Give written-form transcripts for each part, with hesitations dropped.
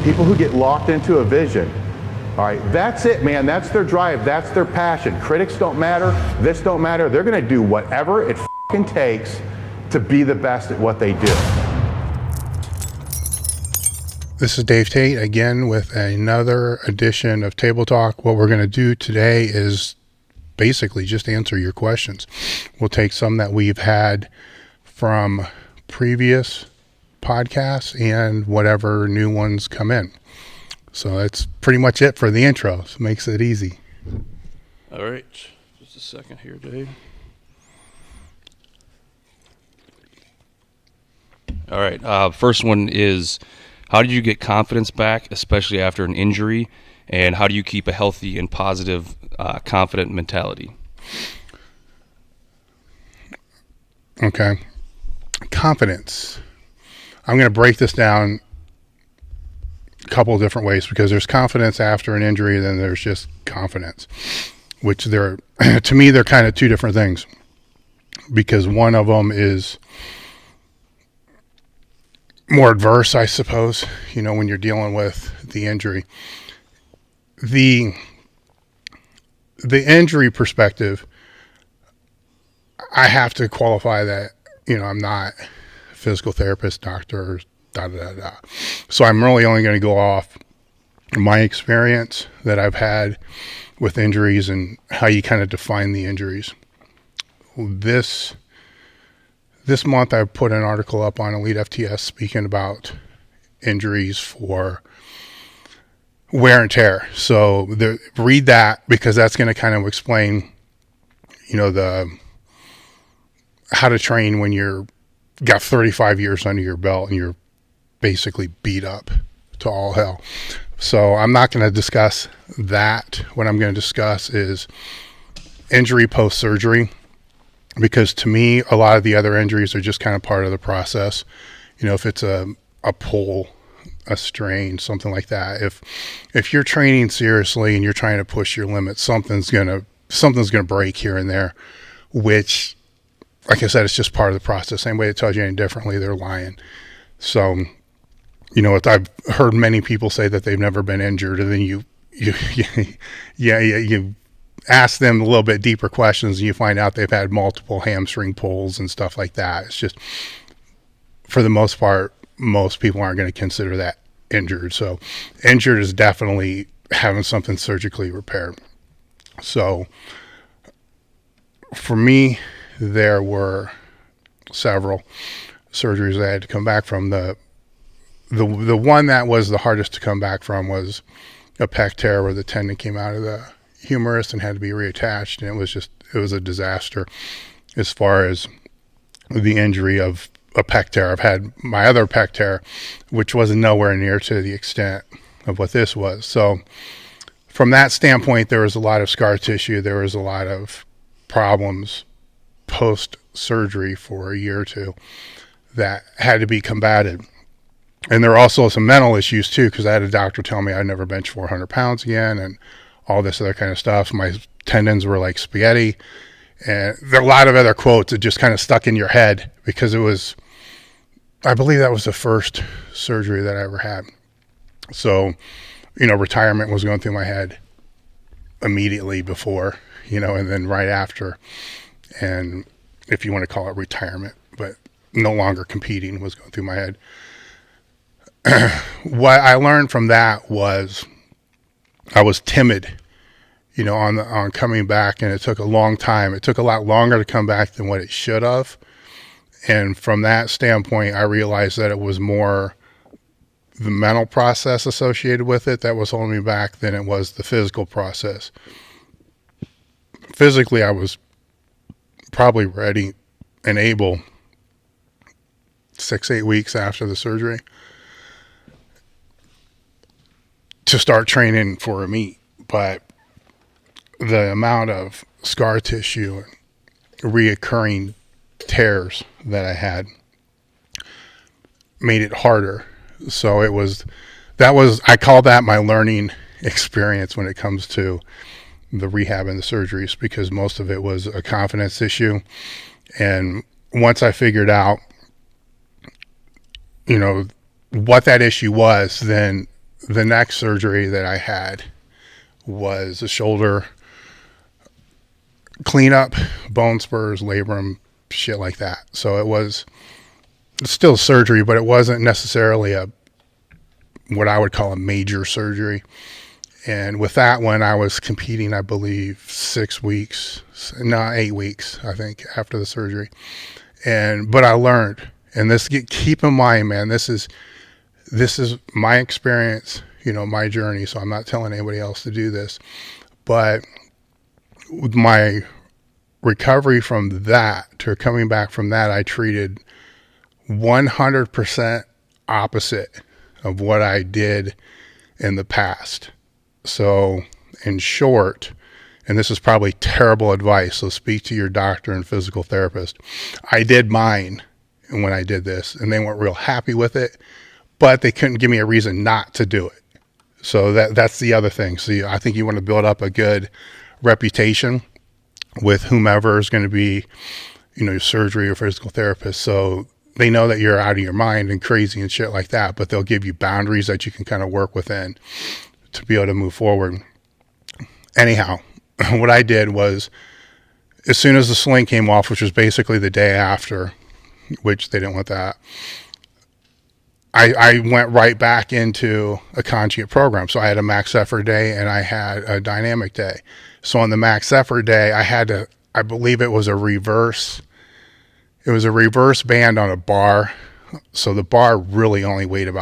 People who get locked into a vision. All right, that's it, man. That's their drive. That's their passion. Critics don't matter. This don't matter. They're going to do whatever it fucking takes to be the best at what they do. This is Dave Tate again with another edition of Table Talk. What we're going to do today is basically just answer your questions. We'll take some that we've had from previous podcasts and whatever new ones come in. So that's pretty much it for the intro. So it makes it easy. All right. Just a second here, Dave. All right. First one is, how do you get confidence back, especially after an injury? And how do you keep a healthy and positive, confident mentality? Okay. Confidence. I'm going to break this down a couple of different ways, because there's confidence after an injury, then there's just confidence, which they're, to me, they're kind of two different things, because one of them is more adverse, I suppose, you know, when you're dealing with the injury. The injury perspective, I have to qualify that, you know, I'm not a physical therapist, doctor, So I'm really only going to go off my experience that I've had with injuries and how you kind of define the injuries. This month I put an article up on elitefts speaking about injuries for wear and tear. So read that, because that's going to kind of explain, you know, how to train when you're got 35 years under your belt and you're basically beat up to all hell. So I'm not going to discuss that. What I'm going to discuss is injury post-surgery, because to me, a lot of the other injuries are just kind of part of the process. You know, if it's a pull, a strain, something like that. If you're training seriously and you're trying to push your limits, something's gonna break here and there, which, like I said, it's just part of the process. Anybody that tells you any differently, they're lying. So, you know, I've heard many people say that they've never been injured, and then you ask them a little bit deeper questions and you find out they've had multiple hamstring pulls and stuff like that. It's just, for the most part, most people aren't going to consider that injured. So injured is definitely having something surgically repaired. So for me, there were several surgeries I had to come back from. The one that was the hardest to come back from was a pec tear, where the tendon came out of the humerus and had to be reattached, and it was a disaster as far as the injury of a pec tear. I've had my other pec tear, which was nowhere near to the extent of what this was. So from that standpoint, there was a lot of scar tissue. There was a lot of problems post-surgery for a year or two that had to be combated. And there were also some mental issues too, because I had a doctor tell me I'd never bench 400 pounds again and all this other kind of stuff. My tendons were like spaghetti. And there are a lot of other quotes that just kind of stuck in your head, because it was, I believe that was the first surgery that I ever had. So, you know, retirement was going through my head immediately before, you know, and then right after. And if you want to call it retirement, but no longer competing, was going through my head. What I learned from that was I was timid, you know, on coming back, and it took a long time. It took a lot longer to come back than what it should have. And from that standpoint, I realized that it was more the mental process associated with it that was holding me back than it was the physical process. Physically, I was probably ready and able 6-8 weeks after the surgery to start training for a meet. But the amount of scar tissue and reoccurring tears that I had made it harder. So I call that my learning experience when it comes to the rehab and the surgeries, because most of it was a confidence issue. And once I figured out, you know, what that issue was, then the next surgery that I had was a shoulder cleanup, bone spurs, labrum, shit like that. So it's still surgery, but it wasn't necessarily what I would call a major surgery. And with that one, I was competing, I believe, 8 weeks, I think, after the surgery. But I learned, and keep in mind, man, this is my experience, my journey. So I'm not telling anybody else to do this, but with my recovery from that to coming back from that, I treated 100% opposite of what I did in the past. So in short, and this is probably terrible advice, so speak to your doctor and physical therapist. I did mine when I did this, and they weren't real happy with it, but they couldn't give me a reason not to do it. So that's the other thing. So I think you want to build up a good reputation with whomever is going to be, your surgery or physical therapist. So they know that you're out of your mind and crazy and shit like that, but they'll give you boundaries that you can kind of work within to be able to move forward. Anyhow, what I did was, as soon as the sling came off, which was basically the day after, which they didn't want that, I went right back into a conjugate program. So I had a max effort day and I had a dynamic day. So on the max effort day, I believe it was a reverse band on a bar. So the bar really only weighed it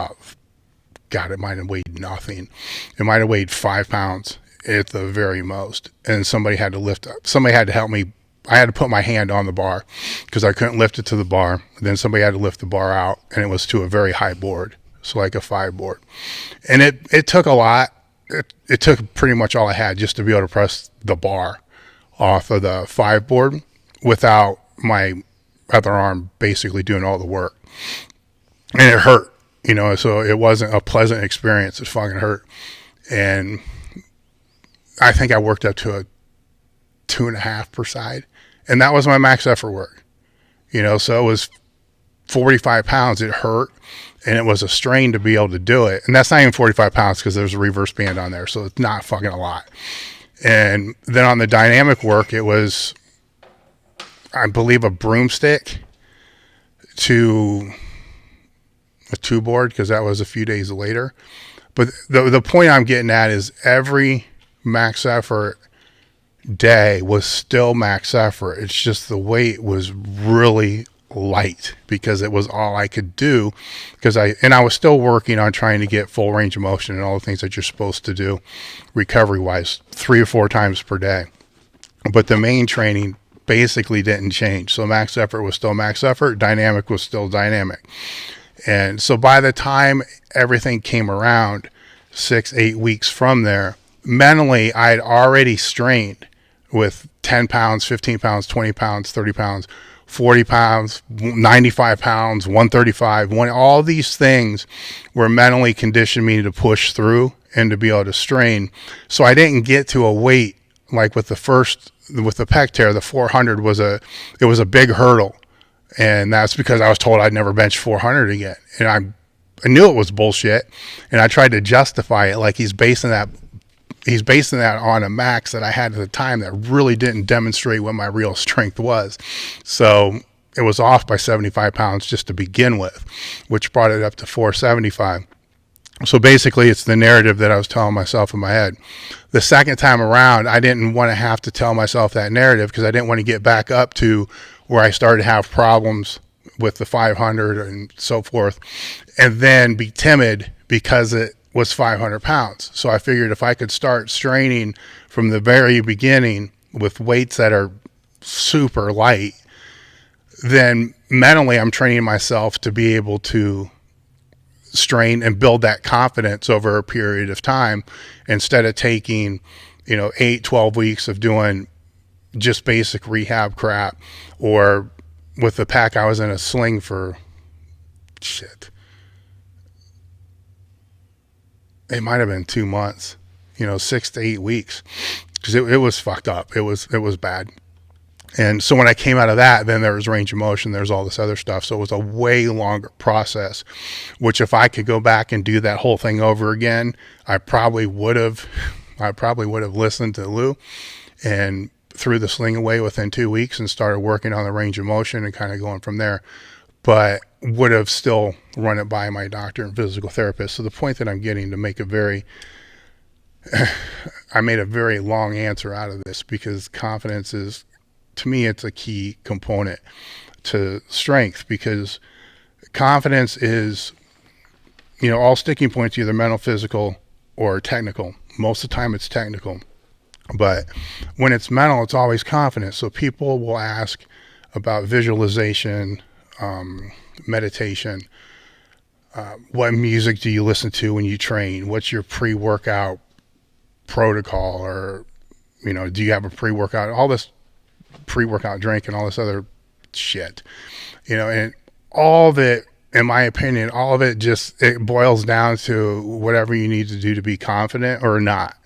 might have weighed nothing. It might have weighed 5 pounds at the very most. And somebody had to help me. I had to put my hand on the bar because I couldn't lift it to the bar. Then somebody had to lift the bar out, and it was to a very high board. So like a 5 board. And it took a lot. It took pretty much all I had just to be able to press the bar off of the 5 board without my other arm basically doing all the work. And it hurt, so it wasn't a pleasant experience. It fucking hurt. And I think I worked up to a 2.5 per side. And that was my max effort work, so it was 45 pounds. It hurt. And it was a strain to be able to do it. And that's not even 45 pounds because there's a reverse band on there. So it's not fucking a lot. And then on the dynamic work, it was, I believe, a broomstick to a 2 board because that was a few days later. But the point I'm getting at is every max effort day was still max effort. It's just the weight was really light because it was all I could do because I was still working on trying to get full range of motion and all the things that you're supposed to do recovery wise 3 or 4 times per day. But the main training basically didn't change. So max effort was still max effort. Dynamic was still dynamic. And so by the time everything came around 6-8 weeks from there, mentally I had already strained with 10 pounds, 15 pounds, 20 pounds, 30 pounds, 40 pounds, 95 pounds, 135, all these things were mentally conditioned me to push through and to be able to strain. So I didn't get to a weight like with the pec tear, the 400 was a big hurdle. And that's because I was told I'd never bench 400 again. And I knew it was bullshit. And I tried to justify it like he's basing that on a max that I had at the time that really didn't demonstrate what my real strength was. So it was off by 75 pounds just to begin with, which brought it up to 475. So basically it's the narrative that I was telling myself in my head. The second time around, I didn't want to have to tell myself that narrative because I didn't want to get back up to where I started to have problems with the 500 and so forth, and then be timid because it was 500 pounds. So I figured if I could start straining from the very beginning with weights that are super light, then mentally I'm training myself to be able to strain and build that confidence over a period of time instead of taking 8-12 weeks of doing just basic rehab crap. Or with the pack, I was in a sling for it might have been 2 months, 6 to 8 weeks, because it was fucked up. It was bad. And so when I came out of that, then there was range of motion, there's all this other stuff. So it was a way longer process, which if I could go back and do that whole thing over again, I probably would have listened to Lou and threw the sling away within 2 weeks and started working on the range of motion and kind of going from there, but would have still run it by my doctor and physical therapist. So the point that I'm getting to make I made a very long answer out of this, because confidence is, to me, it's a key component to strength, because confidence is, all sticking points, either mental, physical, or technical. Most of the time it's technical, but when it's mental, it's always confidence. So people will ask about visualization, meditation, what music do you listen to when you train? What's your pre-workout protocol? Or, do you have a pre-workout, all this pre-workout drink and all this other shit, and all of it, in my opinion, all of it it boils down to whatever you need to do to be confident or not.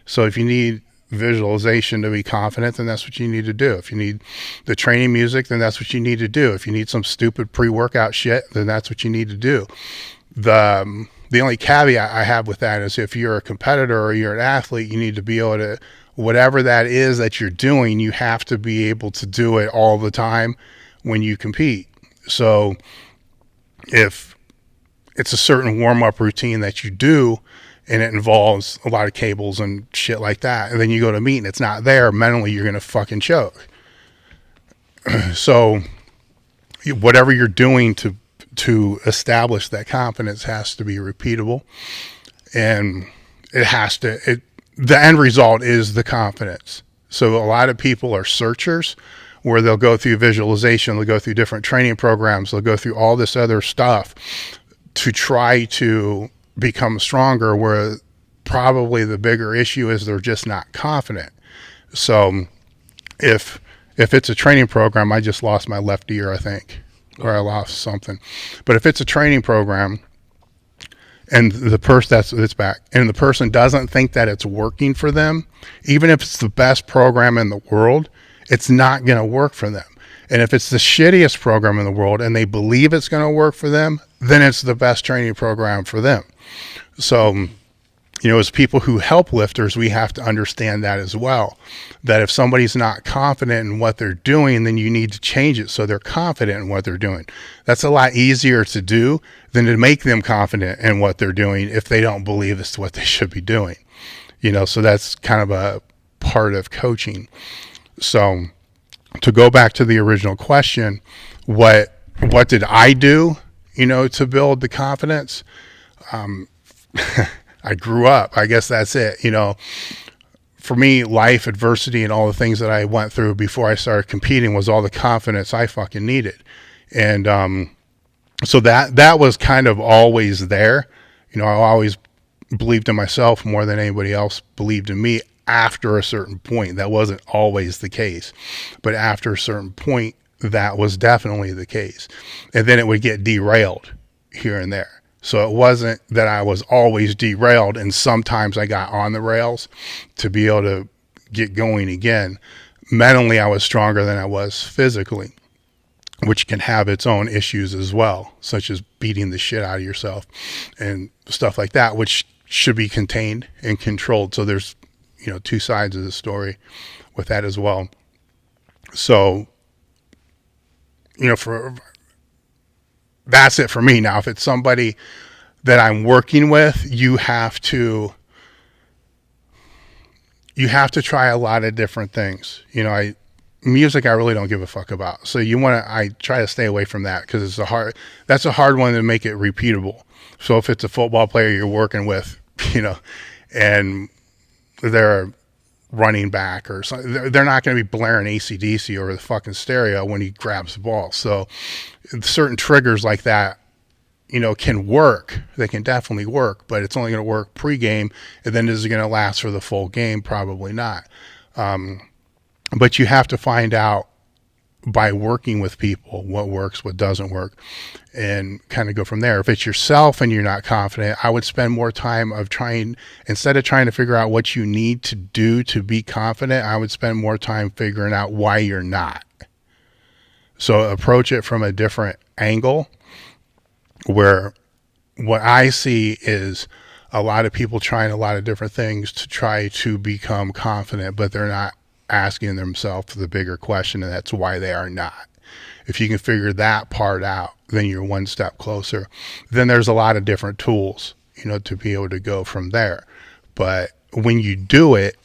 So if you need visualization to be confident, then that's what you need to do. If you need the training music, then that's what you need to do. If you need some stupid pre-workout shit, then that's what you need to do. The only caveat I have with that is if you're a competitor or you're an athlete, you need to be able to, whatever that is that you're doing, you have to be able to do it all the time when you compete. So if it's a certain warm-up routine that you do and it involves a lot of cables and shit like that, and then you go to meet and it's not there, mentally you're going to fucking choke. So whatever you're doing to establish that confidence has to be repeatable, and the end result is the confidence. So a lot of people are searchers, where they'll go through visualization, they'll go through different training programs, they'll go through all this other stuff to try to become stronger, where probably the bigger issue is they're just not confident. So if it's a training program, I just lost my left ear, I think, or I lost something. But if it's a training program and the person it's back, and the person doesn't think that it's working for them, even if it's the best program in the world, it's not going to work for them. And if it's the shittiest program in the world and they believe it's going to work for them, then it's the best training program for them. So, as people who help lifters, we have to understand that as well, that if somebody's not confident in what they're doing, then you need to change it so they're confident in what they're doing. That's a lot easier to do than to make them confident in what they're doing if they don't believe it's what they should be doing. So that's kind of a part of coaching. So to go back to the original question, what did I do, to build the confidence? I grew up. I guess that's it. For me, life, adversity, and all the things that I went through before I started competing was all the confidence I fucking needed. And so that was kind of always there. I always believed in myself more than anybody else believed in me. After a certain point, that wasn't always the case, but after a certain point, that was definitely the case. And then it would get derailed here and there. So it wasn't that I was always derailed, and sometimes I got on the rails to be able to get going again. Mentally, I was stronger than I was physically, which can have its own issues as well, such as beating the shit out of yourself and stuff like that, which should be contained and controlled. So there's two sides of the story with that as well. So, that's it for me. Now, if it's somebody that I'm working with, you have to try a lot of different things. Music, I really don't give a fuck about. So I try to stay away from that, because that's a hard one to make it repeatable. So if it's a football player you're working with, and they're a running back or something, they're not going to be blaring AC/DC over the fucking stereo when he grabs the ball. So certain triggers like that, can work. They can definitely work, but it's only going to work pregame. And then is it going to last for the full game? Probably not. But you have to find out by working with people, what works, what doesn't work, and kind of go from there. If it's yourself and you're not confident, I would spend more time instead of trying to figure out what you need to do to be confident, I would spend more time figuring out why you're not. So approach it from a different angle, where what I see is a lot of people trying a lot of different things to try to become confident, but they're not asking themselves the bigger question, and that's why they are not. If you can figure that part out, then you're one step closer. Then there's a lot of different tools, to be able to go from there. But when you do it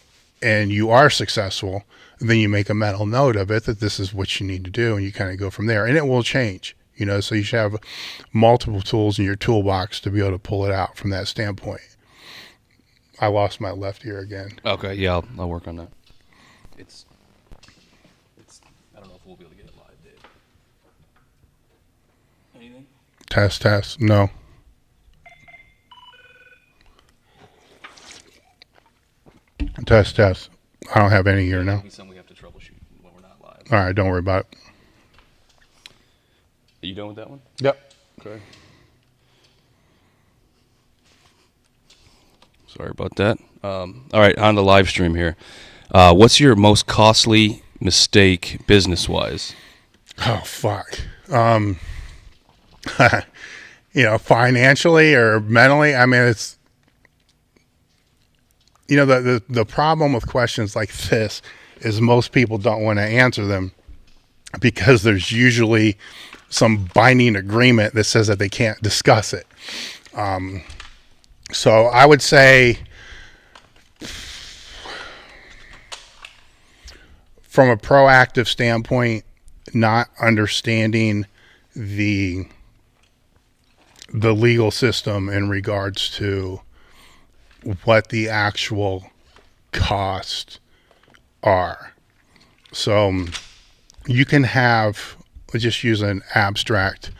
and you are successful, then you make a mental note of it, that this is what you need to do, and you kind of go from there, and it will change. So you should have multiple tools in your toolbox to be able to pull it out from that standpoint. I lost my left ear again. Okay, yeah, I'll work on that. It's. I don't know if we'll be able to get it live, Dave. Anything? Test. No. Test. I don't have any here now. It'll be something we have to troubleshoot when we're not live. All right, don't worry about it. Are you done with that one? Yep. Okay. Sorry about that. All right, on the live stream here. What's your most costly mistake business-wise? Oh, fuck. Financially or mentally, I mean, it's, the problem with questions like this is most people don't want to answer them because there's usually some binding agreement that says that they can't discuss it. So I would say, from a proactive standpoint, not understanding the legal system in regards to what the actual costs are. So you can have, let's just use an abstract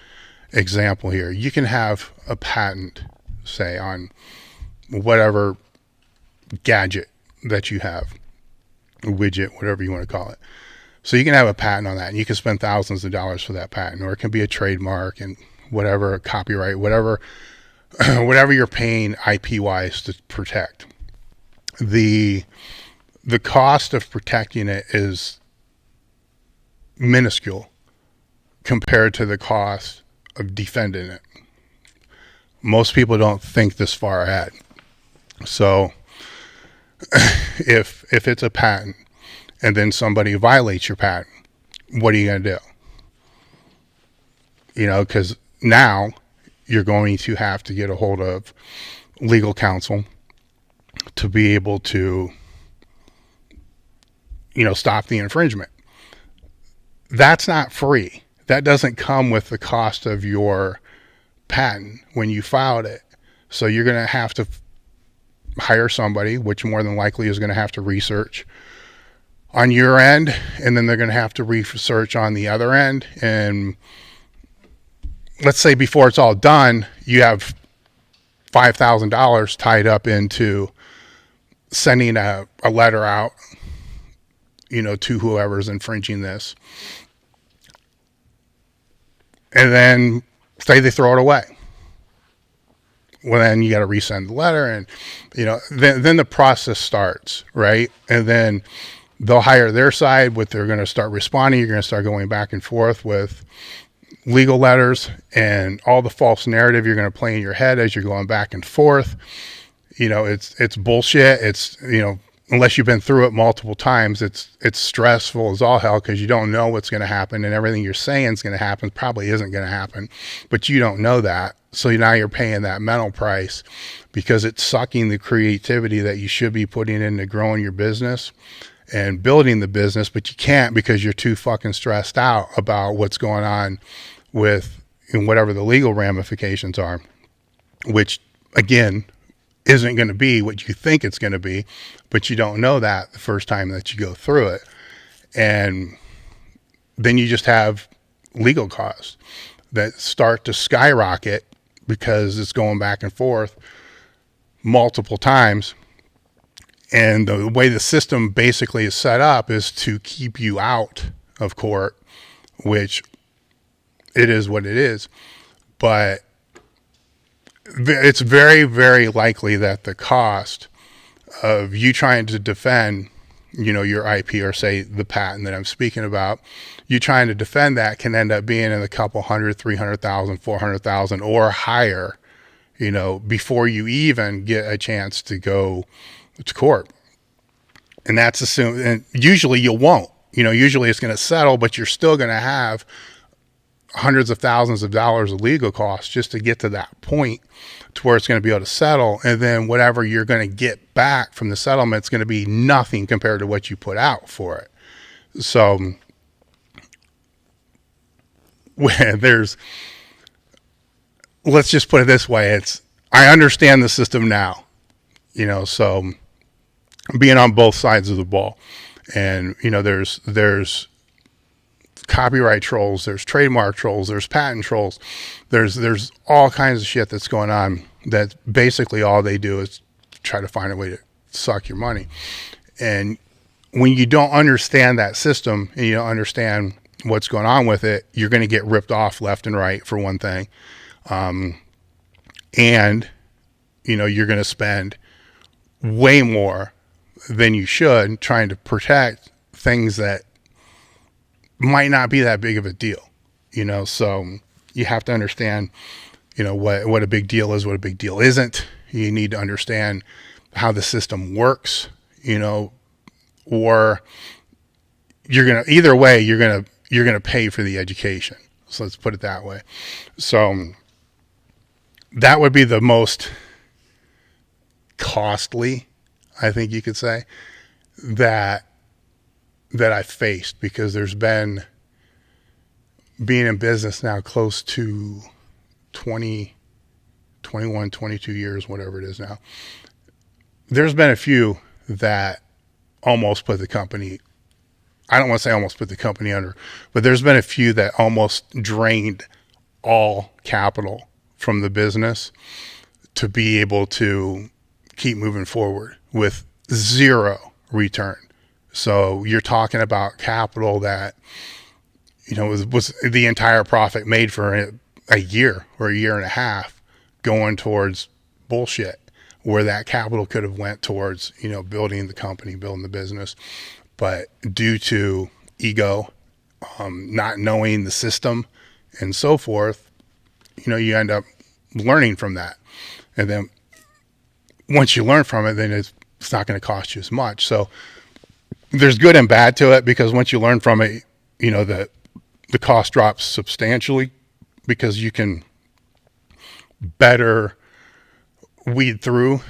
example here. You can have a patent, say, on whatever gadget that you have, widget, whatever you want to call it. So you can have a patent on that, and you can spend thousands of dollars for that patent, or it can be a trademark and whatever, copyright, whatever you're paying IP-wise to protect. The cost of protecting it is minuscule compared to the cost of defending it. Most people don't think this far ahead. So if it's a patent and then somebody violates your patent, what are you going to do? Because now you're going to have to get a hold of legal counsel to be able to, stop the infringement. That's not free. That doesn't come with the cost of your patent when you filed it. So you're going to have to hire somebody, which more than likely is going to have to research on your end, and then they're going to have to research on the other end. And let's say before it's all done, you have $5,000 tied up into sending a letter out, to whoever's infringing this. And then say they throw it away. Well, then you got to resend the letter, and then the process starts, right? And then they'll hire their side, what they're going to start responding. You're going to start going back and forth with legal letters, and all the false narrative you're going to play in your head as you're going back and forth. It's bullshit. It's, unless you've been through it multiple times, it's stressful as all hell, because you don't know what's going to happen, and everything you're saying is going to happen probably isn't going to happen, but you don't know that. So now you're paying that mental price, because it's sucking the creativity that you should be putting into growing your business and building the business, but you can't because you're too fucking stressed out about what's going on with whatever the legal ramifications are, which again isn't going to be what you think it's going to be, but you don't know that the first time that you go through it. And then you just have legal costs that start to skyrocket because it's going back and forth multiple times. And the way the system basically is set up is to keep you out of court which it is what it is. But it's very, very likely that the cost of you trying to defend, your IP, or say the patent that I'm speaking about, you trying to defend that can end up being in a couple hundred, 300,000, 400,000 or higher, before you even get a chance to go to court. And that's assumed, and usually you won't, usually it's going to settle, but you're still going to have hundreds of thousands of dollars of legal costs just to get to that point to where it's going to be able to settle. And then whatever you're going to get back from the settlement is going to be nothing compared to what you put out for it. So let's just put it this way. I understand the system now, so being on both sides of the ball, and, there's copyright trolls, there's trademark trolls, there's patent trolls, there's all kinds of shit that's going on that basically all they do is try to find a way to suck your money. And when you don't understand that system and you don't understand what's going on with it, you're going to get ripped off left and right, for one thing. And you're going to spend way more than you should trying to protect things that might not be that big of a deal, so you have to understand, what a big deal is, what a big deal isn't. You need to understand how the system works, or either way, you're going to pay for the education. So let's put it that way. So that would be the most costly, I think you could say, that I faced, because there's been, being in business now close to 20, 21, 22 years, whatever it is now, there's been a few that almost put the company, I don't want to say almost put the company under, but there's been a few that almost drained all capital from the business to be able to keep moving forward with zero return. So you're talking about capital that, was the entire profit made for a year or a year and a half going towards bullshit, where that capital could have went towards, building the company, building the business. But due to ego, not knowing the system and so forth, you end up learning from that. And then once you learn from it, then it's not going to cost you as much. So there's good and bad to it, because once you learn from it, the cost drops substantially, because you can better weed through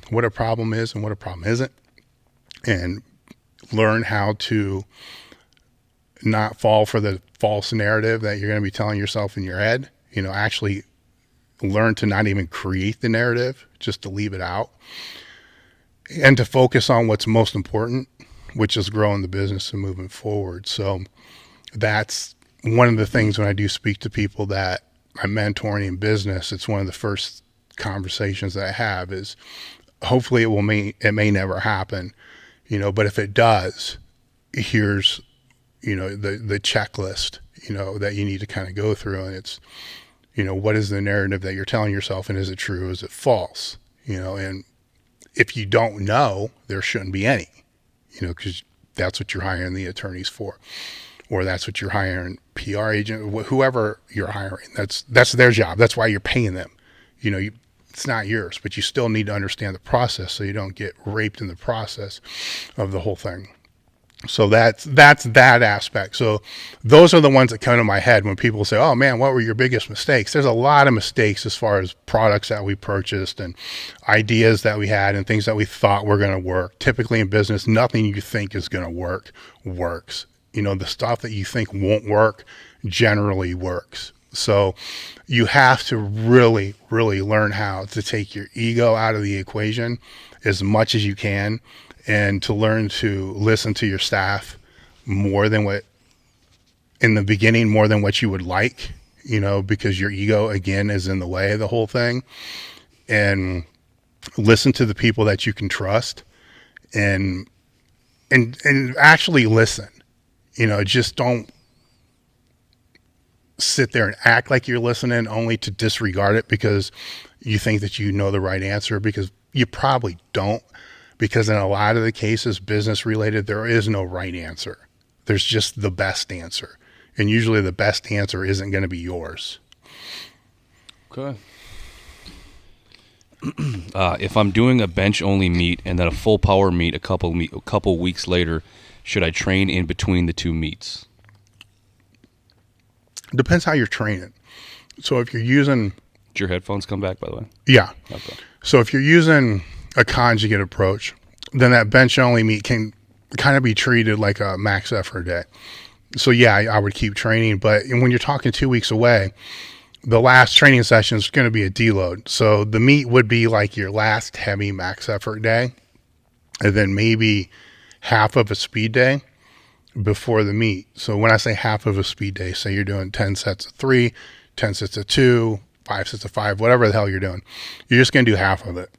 what a problem is and what a problem isn't, and learn how to not fall for the false narrative that you're going to be telling yourself in your head. Actually learn to not even create the narrative, just to leave it out, and to focus on what's most important, which is growing the business and moving forward. So that's one of the things when I do speak to people that I'm mentoring in business, it's one of the first conversations that I have is, hopefully it may never happen, but if it does, here's, the checklist, that you need to kind of go through. And it's, what is the narrative that you're telling yourself, and is it true? Is it false? And if you don't know, there shouldn't be any, because that's what you're hiring the attorneys for, or that's what you're hiring PR agent, whoever you're hiring. That's their job. That's why you're paying them. It's not yours, but you still need to understand the process so you don't get raped in the process of the whole thing. So that's that aspect. So those are the ones that come to my head when people say, oh man, what were your biggest mistakes? There's a lot of mistakes as far as products that we purchased and ideas that we had and things that we thought were going to work. Typically in business, nothing you think is going to work works. The stuff that you think won't work generally works. So you have to really, really learn how to take your ego out of the equation as much as you can, and to learn to listen to your staff more than what you would like, because your ego again is in the way of the whole thing. And listen to the people that you can trust, and actually listen, just don't sit there and act like you're listening only to disregard it because you think that you know the right answer, because you probably don't. Because in a lot of the cases, business related, there is no right answer. There's just the best answer. And usually the best answer isn't going to be yours. Okay. If I'm doing a bench only meet and then a full power meet a couple weeks later, should I train in between the two meets? Depends how you're training. So if you're using... Did your headphones come back, by the way? Yeah. Okay. So if you're using a conjugate approach, then that bench only meet can kind of be treated like a max effort day. So yeah, I would keep training, but when you're talking 2 weeks away, the last training session is going to be a deload. So the meet would be like your last heavy max effort day, and then maybe half of a speed day before the meet. So when I say half of a speed day, say you're doing 10 sets of 3, 10 sets of 2, 5 sets of 5, whatever the hell you're doing, you're just going to do half of it.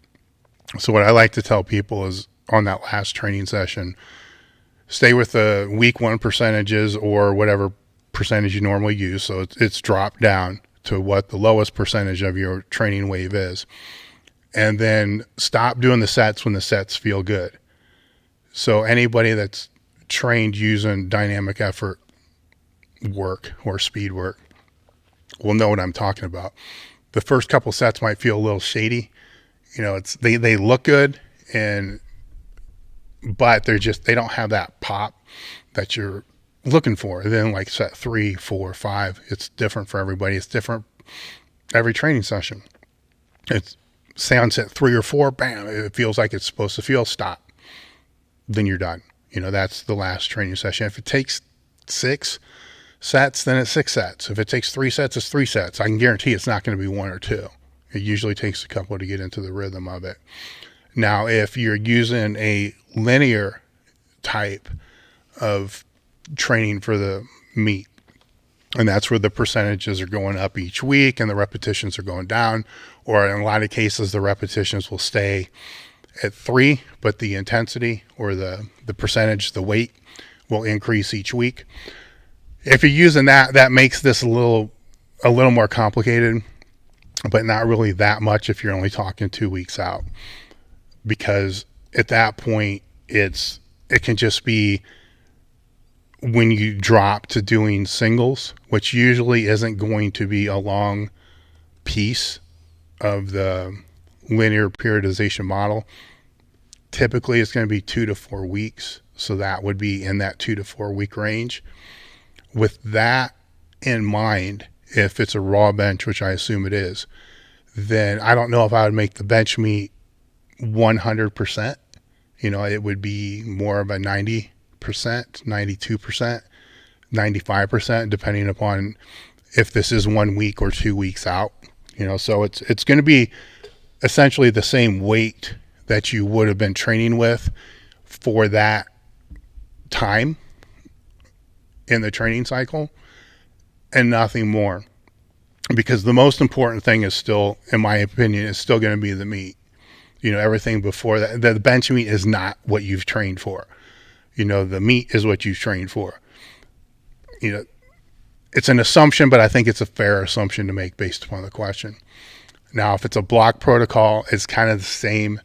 So what I like to tell people is on that last training session, stay with the week 1 percentages or whatever percentage you normally use. So it's dropped down to what the lowest percentage of your training wave is. And then stop doing the sets when the sets feel good. So anybody that's trained using dynamic effort work or speed work will know what I'm talking about. The first couple sets might feel a little shady. You know, they look good, but they don't have that pop that you're looking for. Then like set 3, 4, 5, it's different for everybody. It's different every training session. It's say on set 3 or 4, bam, it feels like it's supposed to feel, stop. Then you're done. You know, that's the last training session. If it takes 6 sets, then it's 6 sets. If it takes 3 sets, it's 3 sets. I can guarantee it's not going to be 1 or 2. It usually takes a couple to get into the rhythm of it. Now, if you're using a linear type of training for the meet, and that's where the percentages are going up each week and the repetitions are going down, or in a lot of cases, the repetitions will stay at 3, but the intensity or the percentage, the weight will increase each week. If you're using that makes this a little more complicated, but not really that much if you're only talking 2 weeks out. Because at that point, it can just be when you drop to doing singles, which usually isn't going to be a long piece of the linear periodization model. Typically, it's going to be 2 to 4 weeks. So that would be in that 2 to 4 week range. With that in mind, if it's a raw bench, which I assume it is, then I don't know if I would make the bench meet 100%. You know, it would be more of a 90%, 92%, 95%, depending upon if this is 1 week or 2 weeks out. You know, so it's going to be essentially the same weight that you would have been training with for that time in the training cycle and nothing more. Because the most important thing is still, in my opinion, is still going to be the meet. You know, everything before that, the bench meet is not what you've trained for. You know, the meet is what you've trained for. You know, it's an assumption, but I think it's a fair assumption to make based upon the question. Now, if it's a block protocol, it's kind of the same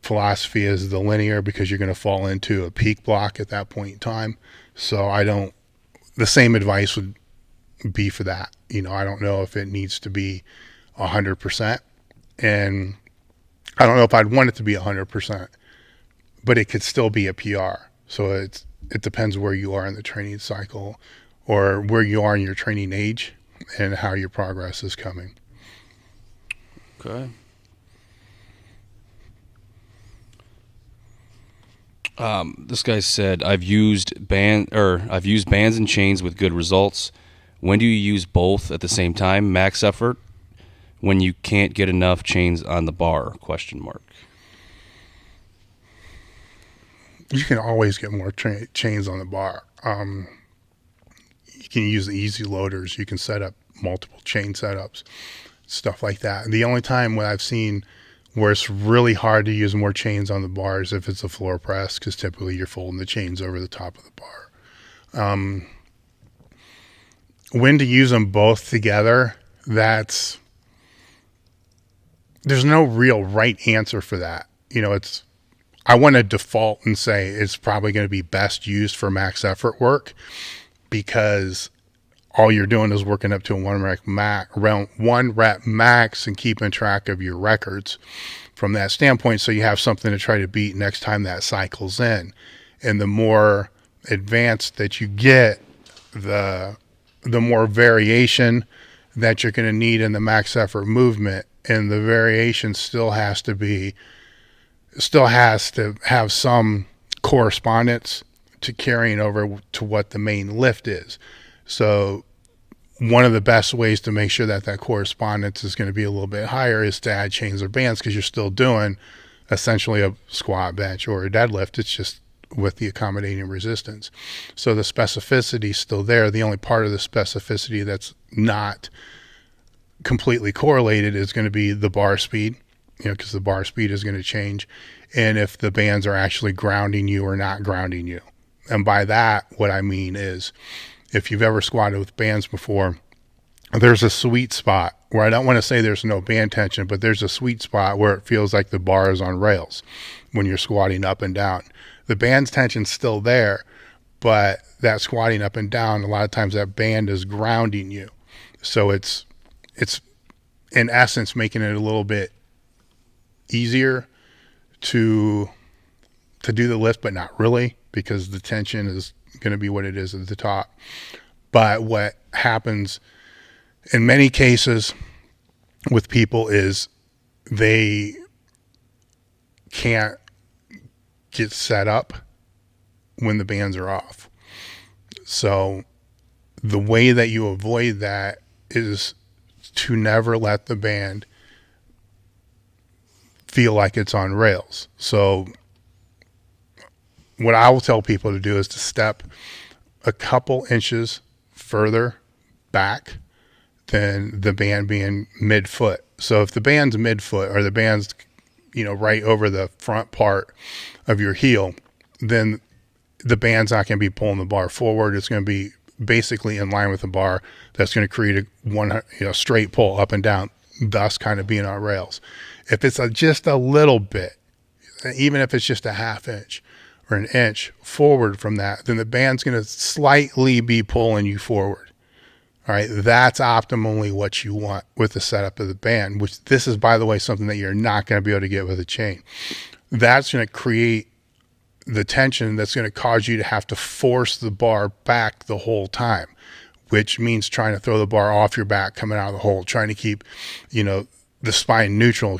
philosophy as the linear, because you're going to fall into a peak block at that point in time. So the same advice would be for that. You know, I don't know if it needs to be 100%, and I don't know if I'd want it to be 100%, but it could still be a PR. So it depends where you are in the training cycle or where you are in your training age and how your progress is coming. Okay. This guy said, I've used bands and chains with good results. When do you use both at the same time? Max effort when you can't get enough chains on the bar? ? You can always get more chains on the bar. You can use the easy loaders. You can set up multiple chain setups, stuff like that. The only time when I've seen where it's really hard to use more chains on the bar is if it's a floor press, because typically you're folding the chains over the top of the bar. when to use them both together, there's no real right answer for that. I want to default and say it's probably going to be best used for max effort work, because all you're doing is working up to a one rep max and keeping track of your records from that standpoint. So you have something to try to beat next time that cycles in. And the more advanced that you get, the more variation that you're going to need in the max effort movement. And the variation still has to have some correspondence to carrying over to what the main lift is. So one of the best ways to make sure that correspondence is going to be a little bit higher is to add chains or bands, because you're still doing essentially a squat, bench, or a deadlift. It's just with the accommodating resistance. So the specificity is still there. The only part of the specificity that's not completely correlated is going to be the bar speed, because the bar speed is going to change, and if the bands are actually grounding you or not grounding you. And by that, what I mean is, if you've ever squatted with bands before, there's a sweet spot where, I don't want to say there's no band tension, but there's a sweet spot where it feels like the bar is on rails when you're squatting up and down. The band's tension's still there, but that squatting up and down, a lot of times that band is grounding you. So it's in essence making it a little bit easier to do the lift, but not really, because the tension is going to be what it is at the top. But what happens in many cases with people is they can't get set up when the bands are off. So the way that you avoid that is to never let the band feel like it's on rails. So what I will tell people to do is to step a couple inches further back than the band being mid-foot. So if the band's mid-foot, or the band's, right over the front part of your heel, then the band's not going to be pulling the bar forward. It's going to be basically in line with the bar. That's going to create a straight pull up and down, thus kind of being on rails. If it's just a little bit, even if it's just a half inch or an inch forward from that, then the band's going to slightly be pulling you forward. All right, that's optimally what you want with the setup of the band, which this is, by the way, something that you're not going to be able to get with a chain. That's going to create the tension that's going to cause you to have to force the bar back the whole time, which means trying to throw the bar off your back coming out of the hole, trying to keep, the spine neutral,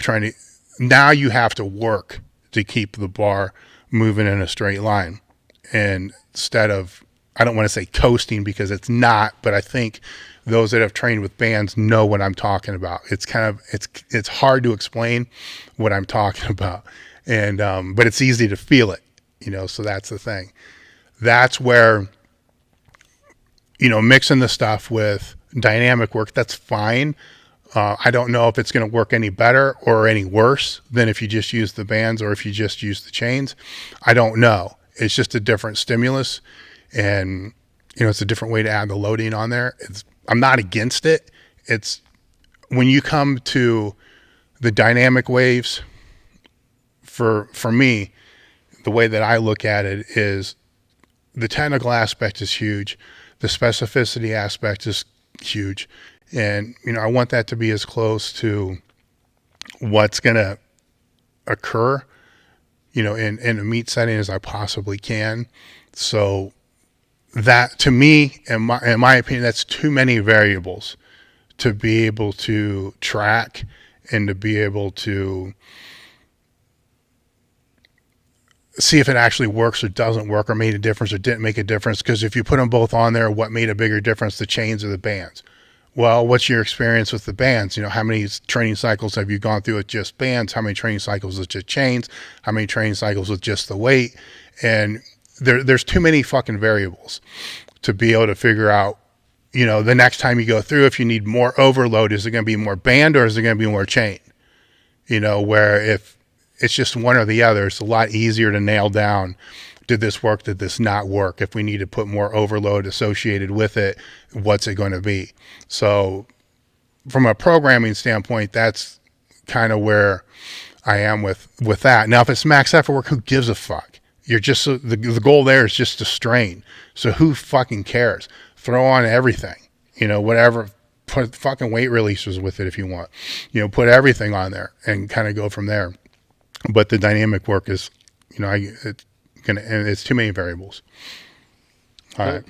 now you have to work to keep the bar moving in a straight line. And instead of, I don't want to say coasting, because it's not, but I think those that have trained with bands know what I'm talking about. It's it's hard to explain what I'm talking about. And, but it's easy to feel it, so that's the thing. That's where, mixing the stuff with dynamic work, that's fine. I don't know if it's going to work any better or any worse than if you just use the bands or if you just use the chains. I don't know. It's just a different stimulus, and, it's a different way to add the loading on there. I'm not against it. It's when you come to the dynamic waves, for me, the way that I look at it is the technical aspect is huge. The specificity aspect is huge. And, I want that to be as close to what's going to occur, in a meet setting as I possibly can. So that, to me, in my opinion, that's too many variables to be able to track and to be able to see if it actually works or doesn't work, or made a difference or didn't make a difference. Because if you put them both on there, what made a bigger difference, the chains or the bands? Well, what's your experience with the bands? How many training cycles have you gone through with just bands? How many training cycles with just chains? How many training cycles with just the weight? And there's too many fucking variables to be able to figure out, the next time you go through, if you need more overload, is it going to be more band or is it going to be more chain? Where if it's just one or the other, it's a lot easier to nail down Did this work? Did this not work? If we need to put more overload associated with it, what's it going to be? So from a programming standpoint, that's kind of where I am with that. Now, if it's max effort work, who gives a fuck? You're just, the goal there is just to strain. So who fucking cares? Throw on everything, whatever, put fucking weight releases with it if you want, put everything on there and kind of go from there. But the dynamic work is, it's too many variables. All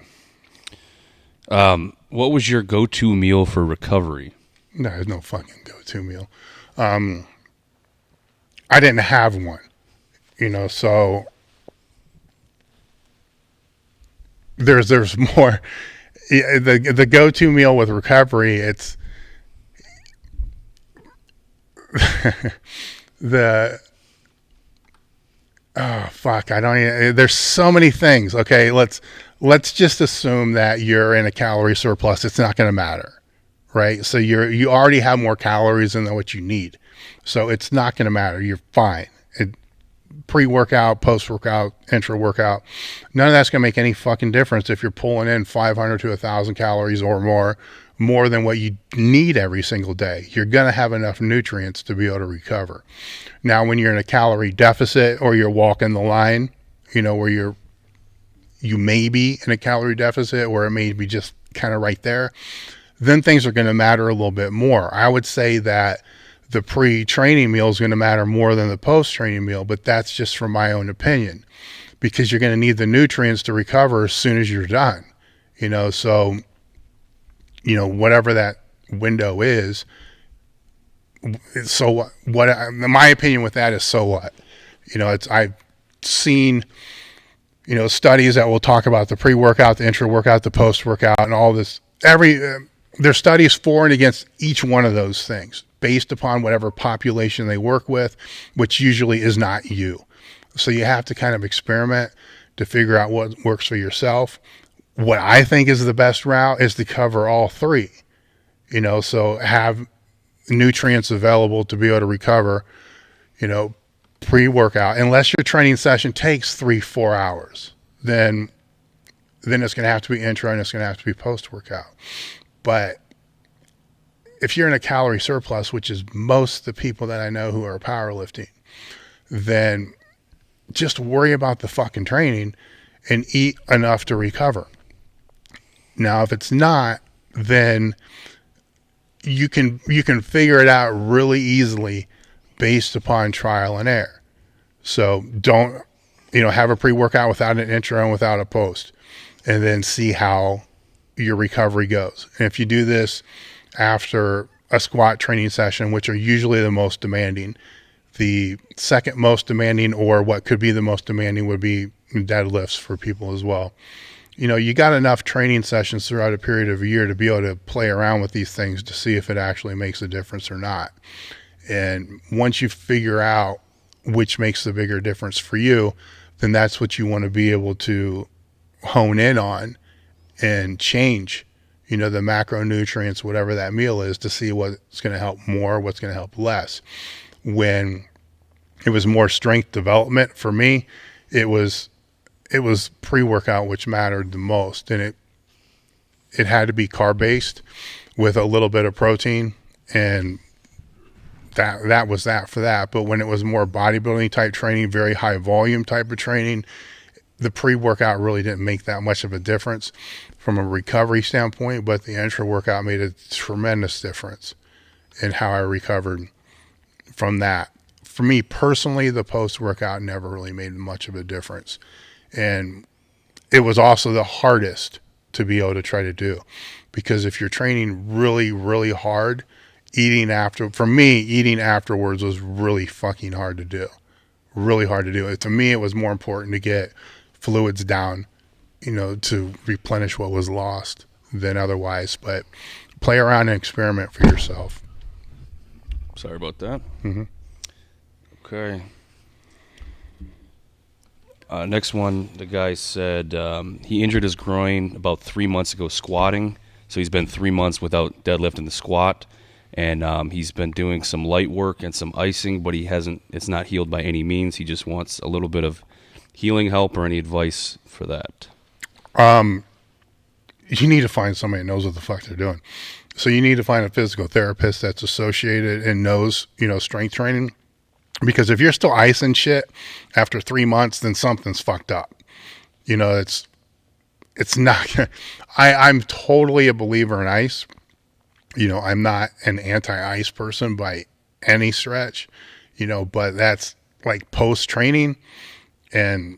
right. What was your go-to meal for recovery? No, there's no fucking go-to meal. I didn't have one, so there's more. The go-to meal with recovery, it's oh fuck, I don't even, there's so many things. Okay, let's just assume that you're in a calorie surplus. It's not going to matter, right? So you already have more calories than what you need, so it's not going to matter. You're fine. Pre-workout, post-workout, intra-workout, none of that's going to make any fucking difference if you're pulling in 500 to 1,000 calories or more than what you need every single day. You're going to have enough nutrients to be able to recover. Now, when you're in a calorie deficit or you're walking the line, where you may be in a calorie deficit or it may be just kind of right there, then things are going to matter a little bit more. I would say that the pre-training meal is going to matter more than the post-training meal, but that's just from my own opinion, because you're going to need the nutrients to recover as soon as you're done, so, whatever that window is. So my opinion with that is, so what, I've seen, studies that will talk about the pre-workout, the intra-workout, the post-workout, and all this, there's studies for and against each one of those things, based upon whatever population they work with, which usually is not you. So you have to kind of experiment to figure out what works for yourself. What I think is the best route is to cover all three, so have nutrients available to be able to recover, pre-workout. Unless your training session takes 3-4 hours, then it's going to have to be intra and it's going to have to be post-workout. But if you're in a calorie surplus, which is most of the people that I know who are powerlifting, then just worry about the fucking training and eat enough to recover. Now, if it's not, then you can figure it out really easily based upon trial and error. So don't, have a pre-workout without an intra and without a post, and then see how your recovery goes. And if you do this after a squat training session, which are usually the most demanding, the second most demanding, or what could be the most demanding, would be deadlifts for people as well. You got enough training sessions throughout a period of a year to be able to play around with these things to see if it actually makes a difference or not. And once you figure out which makes the bigger difference for you, then that's what you want to be able to hone in on and change, the macronutrients, whatever that meal is, to see what's going to help more, what's going to help less. When it was more strength development for me, it was pre-workout which mattered the most, and it had to be carb-based with a little bit of protein, and that was that for that. But when it was more bodybuilding type training, very high volume type of training, the pre-workout really didn't make that much of a difference from a recovery standpoint, but the intra-workout made a tremendous difference in how I recovered from that. For me personally, the post-workout never really made much of a difference. And it was also the hardest to be able to try to do, because if you're training really, really hard, eating afterwards was really fucking hard to do. Really hard to do. To me, it was more important to get fluids down, to replenish what was lost than otherwise. But play around and experiment for yourself. Sorry about that. Mm-hmm. Okay. Next one, the guy said he injured his groin about 3 months ago squatting. So he's been 3 months without deadlifting the squat. And he's been doing some light work and some icing, but it's not healed by any means. He just wants a little bit of healing help or any advice for that? You need to find somebody that knows what the fuck they're doing. So you need to find a physical therapist that's associated and knows, strength training. Because if you're still icing shit after 3 months, then something's fucked up. It's not, I'm totally a believer in ice. I'm not an anti-ice person by any stretch, but that's like post-training, and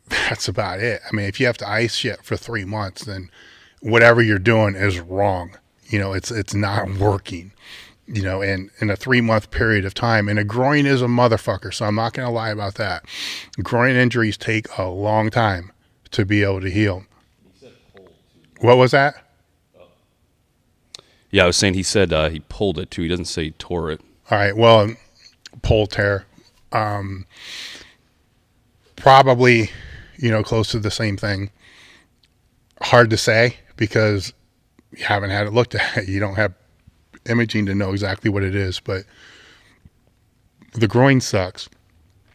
that's about it. I mean, if you have to ice shit for 3 months, then whatever you're doing is wrong. It's not working, and in a 3 month period of time. And a groin is a motherfucker, so I'm not going to lie about that. Groin injuries take a long time to be able to heal. What was that? Yeah, I was saying he said he pulled it too. He doesn't say he tore it. All right. Well, pull tear, probably, close to the same thing. Hard to say because you haven't had it looked at. You don't have imaging to know exactly what it is, but the groin sucks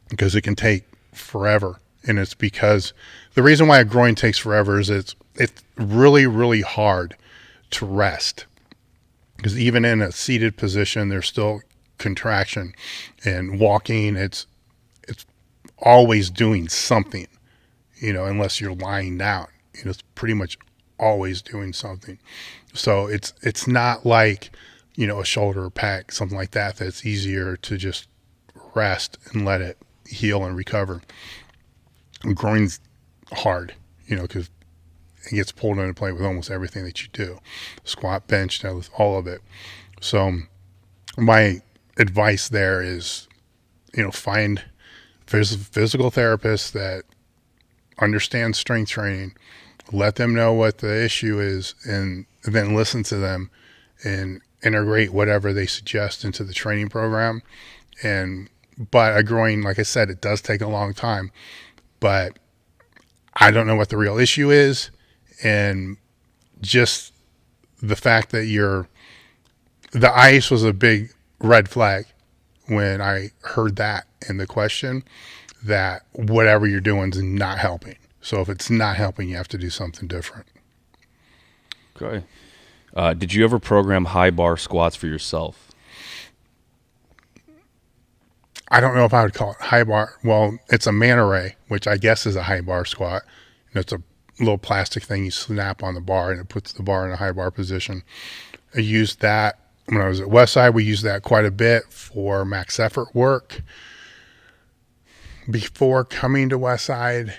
because it can take forever. And it's because the reason why a groin takes forever is it's really, really hard to rest, because even in a seated position, there's still contraction, and walking, it's always doing something, unless you're lying down, it's pretty much always doing something. So it's not like, a shoulder or pec, something like that, that's easier to just rest and let it heal and recover. Groin's hard, because it gets pulled into play with almost everything that you do. Squat, bench, all of it. So my advice there is, find physical therapists that understand strength training, let them know what the issue is, and then listen to them and integrate whatever they suggest into the training program. But a groin, like I said, it does take a long time, but I don't know what the real issue is. And just the fact that the ice was a big red flag when I heard that in the question, that whatever you're doing is not helping. So if it's not helping, you have to do something different. Okay. Did you ever program high bar squats for yourself? I don't know if I would call it high bar. Well, it's a manta ray, which I guess is a high bar squat. It's a little plastic thing you snap on the bar, and it puts the bar in a high bar position. I used that when I was at Westside. We used that quite a bit for max effort work. Before coming to Westside,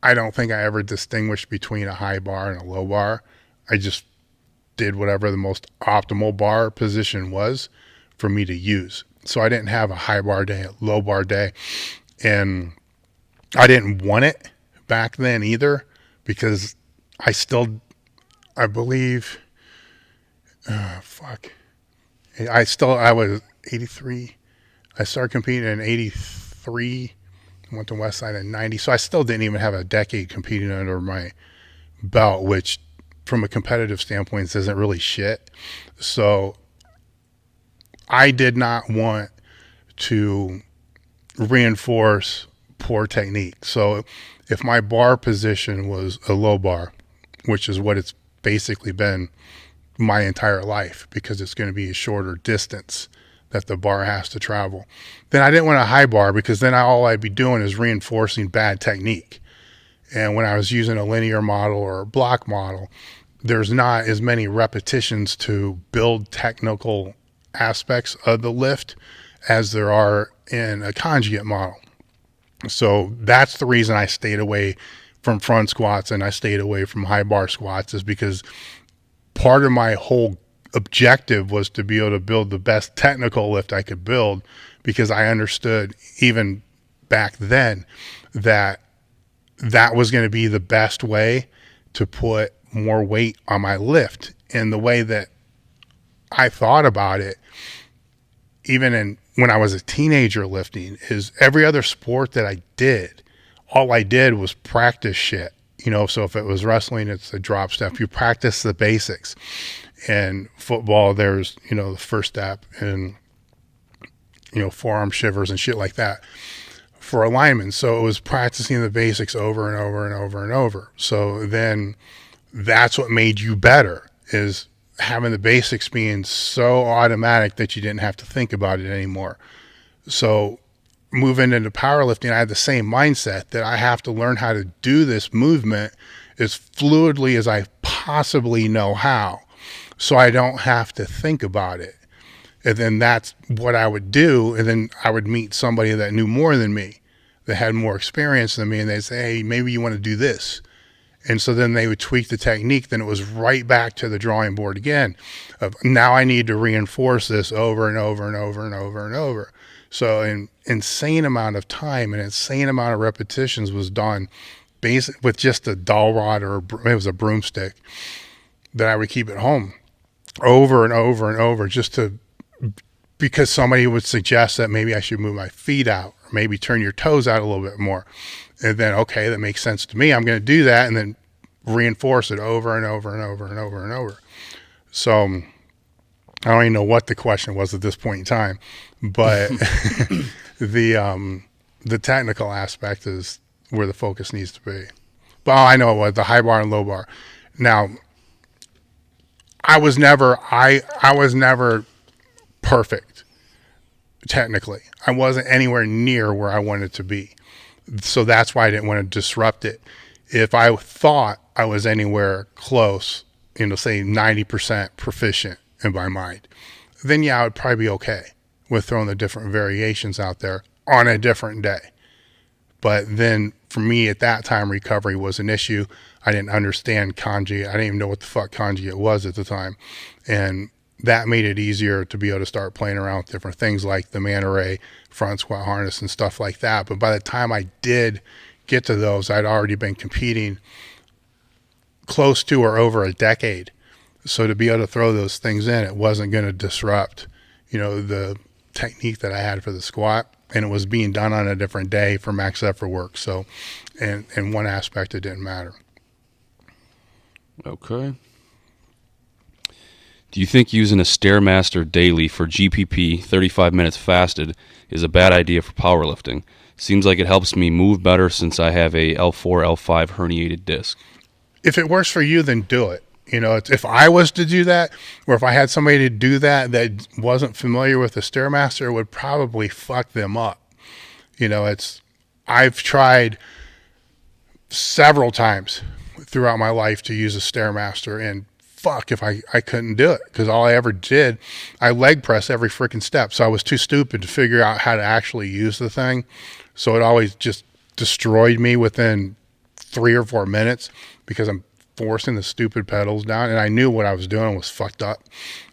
I don't think I ever distinguished between a high bar and a low bar. I just did whatever the most optimal bar position was for me to use. So I didn't have a high bar day, a low bar day. And I didn't want it back then either, because I believe, I was 83. I started competing in 83, went to Westside in 90. So I still didn't even have a decade competing under my belt, which from a competitive standpoint isn't really shit. So I did not want to reinforce poor technique. So if my bar position was a low bar, which is what it's basically been my entire life, because it's going to be a shorter distance that the bar has to travel, then I didn't want a high bar, because then all I'd be doing is reinforcing bad technique. And when I was using a linear model or a block model, there's not as many repetitions to build technical aspects of the lift as there are in a conjugate model. So that's the reason I stayed away from front squats and I stayed away from high bar squats, is because part of my whole objective was to be able to build the best technical lift I could build, because I understood even back then that was going to be the best way to put more weight on my lift. And the way that I thought about it, even when I was a teenager lifting, is every other sport that I did, all I did was practice shit. So if it was wrestling, it's the drop step. You practice the basics. And football, there's, the first step and, forearm shivers and shit like that. for alignment. So it was practicing the basics over and over and over and over. So then that's what made you better, is having the basics being so automatic that you didn't have to think about it anymore. So moving into powerlifting, I had the same mindset that I have to learn how to do this movement as fluidly as I possibly know how, so I don't have to think about it. And then that's what I would do. And then I would meet somebody that knew more than me, that had more experience than me, and they'd say, hey, maybe you want to do this. And so then they would tweak the technique. Then it was right back to the drawing board again of, now I need to reinforce this over and over and over and over and over. So an insane amount of time and insane amount of repetitions was done with just a dowel rod, or it was a broomstick that I would keep at home over and over and over, because somebody would suggest that maybe I should move my feet out, or maybe turn your toes out a little bit more. And then, okay, that makes sense to me. I'm going to do that, and then reinforce it over and over and over and over and over. So I don't even know what the question was at this point in time, but the technical aspect is where the focus needs to be. But I know what the high bar and low bar. Now, I was never perfect technically. I wasn't anywhere near where I wanted to be. So that's why I didn't want to disrupt it. If I thought I was anywhere close, say 90% proficient in my mind, then yeah, I would probably be okay with throwing the different variations out there on a different day. But then for me at that time, recovery was an issue. I didn't understand Conjugate. I didn't even know what the fuck Conjugate was at the time. And that made it easier to be able to start playing around with different things like the man array, front squat harness, and stuff like that. But by the time I did get to those, I'd already been competing close to or over a decade. So to be able to throw those things in, it wasn't going to disrupt, the technique that I had for the squat. And it was being done on a different day for max effort work. So, and in one aspect, it didn't matter. Okay. Do you think using a Stairmaster daily for GPP 35 minutes fasted is a bad idea for powerlifting? Seems like it helps me move better since I have a L4, L5 herniated disc. If it works for you, then do it. If I was to do that, or if I had somebody to do that wasn't familiar with the Stairmaster, it would probably fuck them up. I've tried several times throughout my life to use a Stairmaster, and fuck if I couldn't do it, because all I ever did, I leg press every freaking step. So I was too stupid to figure out how to actually use the thing. So it always just destroyed me within 3 or 4 minutes, because I'm forcing the stupid pedals down, and I knew what I was doing was fucked up,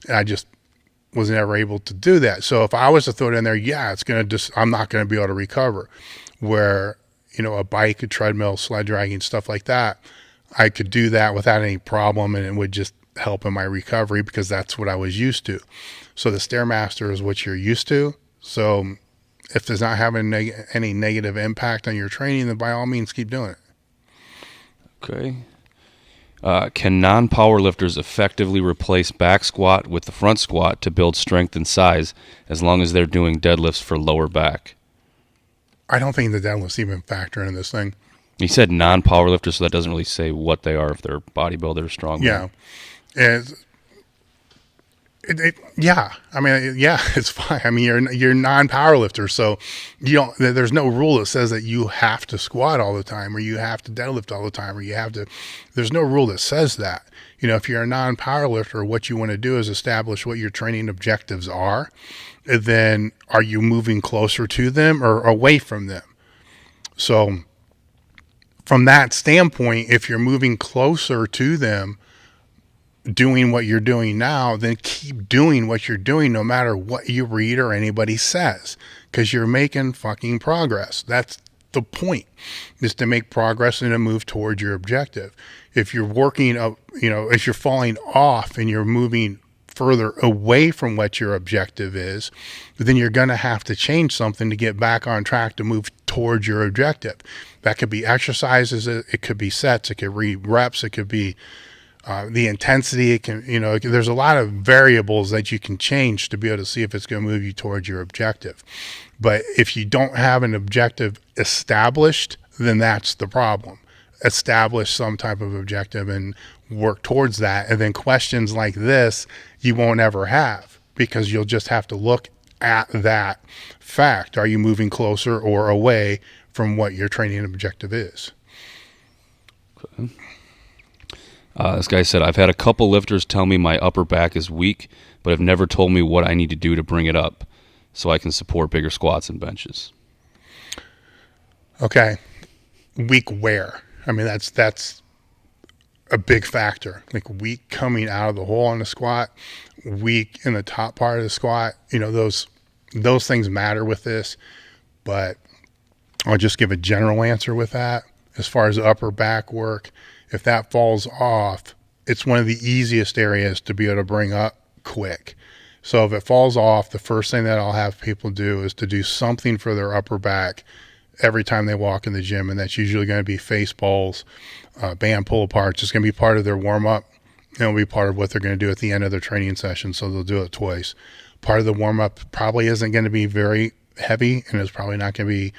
and I just was never able to do that. So if I was to throw it in there, yeah, I'm not going to be able to recover. Where, a bike, a treadmill, sled dragging, stuff like that, I could do that without any problem, and it would just help in my recovery because that's what I was used to. So the Stairmaster is what you're used to. So if there's not having any negative impact on your training, then by all means keep doing it. Okay. Can non-powerlifters effectively replace back squat with the front squat to build strength and size as long as they're doing deadlifts for lower back? I don't think the deadlifts even factor in this thing. He said non-powerlifters, so that doesn't really say what they are, if they're bodybuilder or strongman. Yeah. Yeah. I mean, yeah, it's fine. I mean, you're non-powerlifter, so there's no rule that says that you have to squat all the time, or you have to deadlift all the time, or there's no rule that says that. If you're a non-powerlifter, what you want to do is establish what your training objectives are, and then are you moving closer to them or away from them? So from that standpoint, if you're moving closer to them, doing what you're doing now, then keep doing what you're doing no matter what you read or anybody says, because you're making fucking progress. That's the point, is to make progress and to move towards your objective. If you're working up, if you're falling off and you're moving further away from what your objective is, then you're going to have to change something to get back on track to move towards your objective. That could be exercises, it could be sets, it could be reps, it could be The intensity, it can, there's a lot of variables that you can change to be able to see if it's going to move you towards your objective. But if you don't have an objective established, then that's the problem. Establish some type of objective and work towards that. And then questions like this, you won't ever have, because you'll just have to look at that fact. Are you moving closer or away from what your training objective is? Okay. This guy said, I've had a couple lifters tell me my upper back is weak, but have never told me what I need to do to bring it up so I can support bigger squats and benches. Okay. Weak where? I mean, that's a big factor. Like weak coming out of the hole on the squat, weak in the top part of the squat. Those things matter with this, but I'll just give a general answer with that. As far as upper back work, if that falls off, it's one of the easiest areas to be able to bring up quick. So if it falls off, the first thing that I'll have people do is to do something for their upper back every time they walk in the gym. And that's usually going to be face balls, band pull aparts. It's going to be part of their warm up. It'll be part of what they're going to do at the end of their training session. So they'll do it twice. Part of the warm up probably isn't going to be very heavy, and it's probably not going to be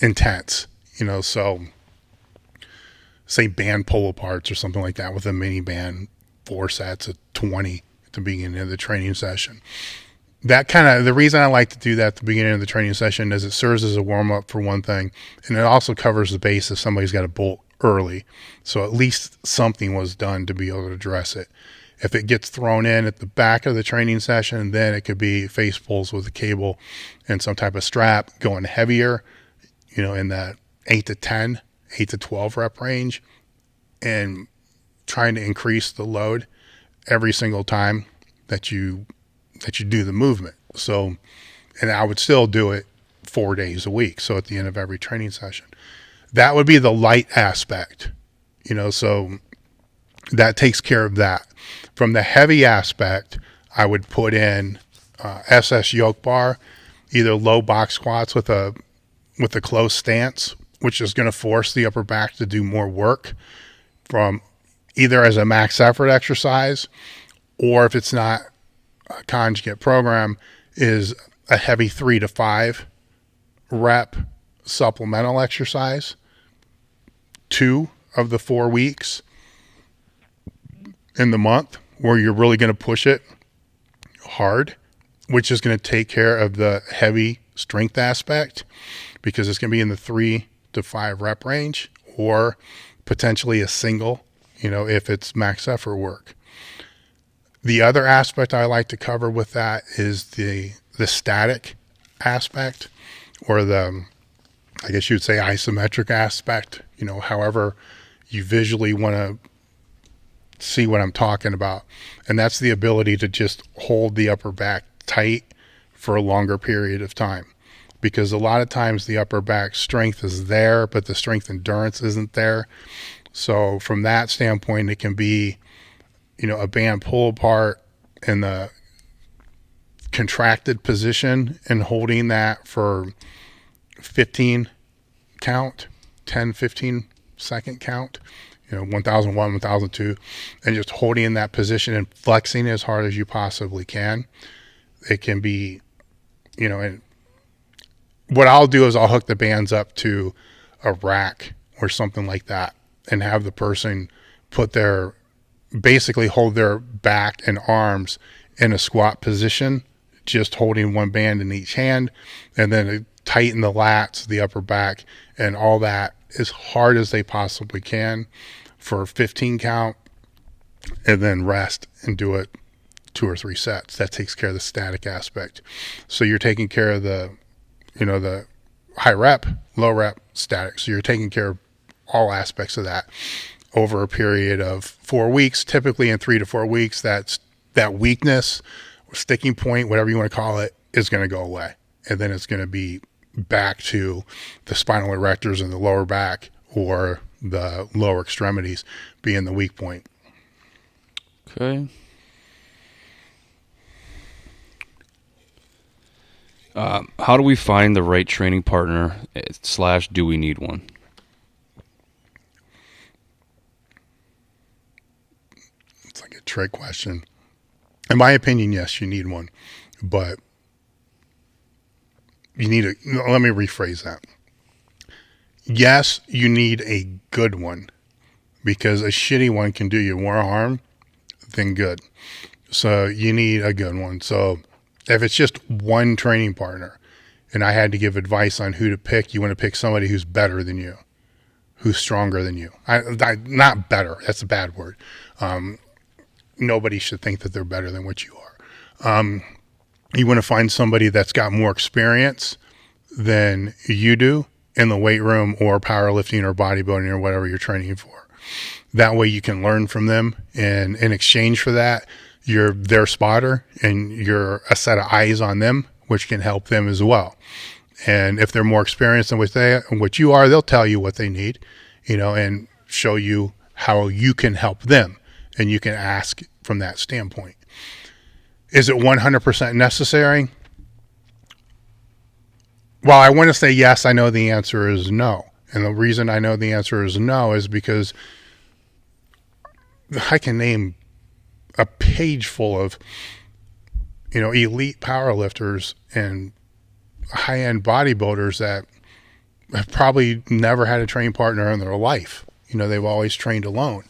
intense, so say band pull aparts or something like that with a mini band, 4 sets of 20 at the beginning of the training session. The reason I like to do that at the beginning of the training session is it serves as a warm up for one thing, and it also covers the base if somebody's got a bolt early. So at least something was done to be able to address it. If it gets thrown in at the back of the training session, then it could be face pulls with a cable and some type of strap going heavier, in that 8 to 12 rep range, and trying to increase the load every single time that you do the movement. So, and I would still do it 4 days a week. So at the end of every training session, that would be the light aspect, so that takes care of that. From the heavy aspect, I would put in SS yoke bar, either low box squats with a close stance, which is going to force the upper back to do more work from either as a max effort exercise, or if it's not a conjugate program, is a heavy 3 to 5 rep supplemental exercise, 2 of the 4 weeks in the month, where you're really going to push it hard, which is going to take care of the heavy strength aspect, because it's going to be in the 3 to 5 rep range, or potentially a single, if it's max effort work. The other aspect I like to cover with that is the static aspect, or I guess you would say isometric aspect, however you visually want to see what I'm talking about. And that's the ability to just hold the upper back tight for a longer period of time, because a lot of times the upper back strength is there, but the strength endurance isn't there. So from that standpoint, it can be, a band pull apart in the contracted position and holding that for 15 count, 10, 15 second count, 1001, 1002, and just holding in that position and flexing as hard as you possibly can. It can be, and what I'll do is I'll hook the bands up to a rack or something like that, and have the person basically hold their back and arms in a squat position, just holding one band in each hand, and then tighten the lats, the upper back, and all that as hard as they possibly can for 15 count, and then rest and do it 2 or 3 sets. That takes care of the static aspect. So you're taking care of the high rep, low rep, static. So you're taking care of all aspects of that over a period of 4 weeks. Typically in 3 to 4 weeks, that weakness, sticking point, whatever you want to call it, is going to go away. And then it's going to be back to the spinal erectors in the lower back, or the lower extremities being the weak point. Okay. How do we find the right training partner / do we need one? trick question. In my opinion, yes, you need one, but let me rephrase that. Yes, you need a good one, because a shitty one can do you more harm than good. So you need a good one. So if it's just one training partner and I had to give advice on who to pick, you want to pick somebody who's better than you, who's stronger than you. Not better. That's a bad word. Nobody should think that they're better than what you are. You want to find somebody that's got more experience than you do in the weight room or powerlifting or bodybuilding or whatever you're training for. That way you can learn from them, and in exchange for that, you're their spotter and you're a set of eyes on them, which can help them as well. And if they're more experienced than what you are, they'll tell you what they need, and show you how you can help them, and you can ask from that standpoint. Is it 100% necessary? Well, I want to say yes. I know the answer is no. And the reason I know the answer is no is because I can name a page full of, elite powerlifters and high-end bodybuilders that have probably never had a training partner in their life. They've always trained alone.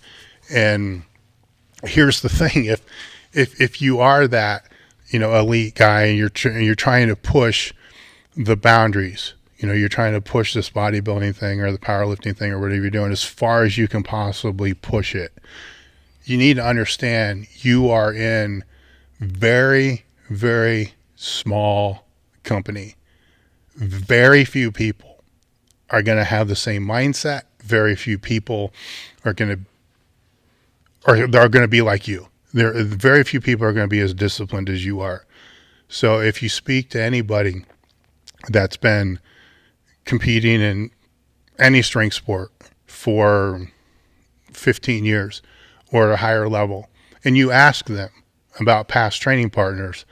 And here's the thing: if you are that, elite guy, and you're trying to push the boundaries, you're trying to push this bodybuilding thing or the powerlifting thing or whatever you're doing as far as you can possibly push it, you need to understand you are in very, very small company. Very few people are going to have the same mindset. Very few people are going to be like you. Very few people are going to be as disciplined as you are. So if you speak to anybody that's been competing in any strength sport for 15 years or at a higher level, and you ask them about past training partners,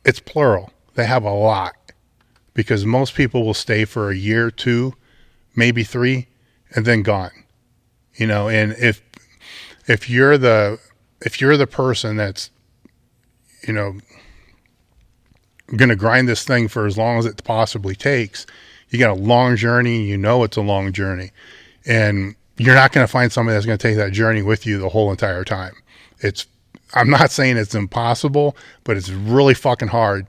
it's plural. They have a lot, because most people will stay for a year, 2, maybe 3, and then gone. And if you're the person that's, going to grind this thing for as long as it possibly takes, you got a long journey. It's a long journey, and you're not going to find somebody that's going to take that journey with you the whole entire time. I'm not saying it's impossible, but it's really fucking hard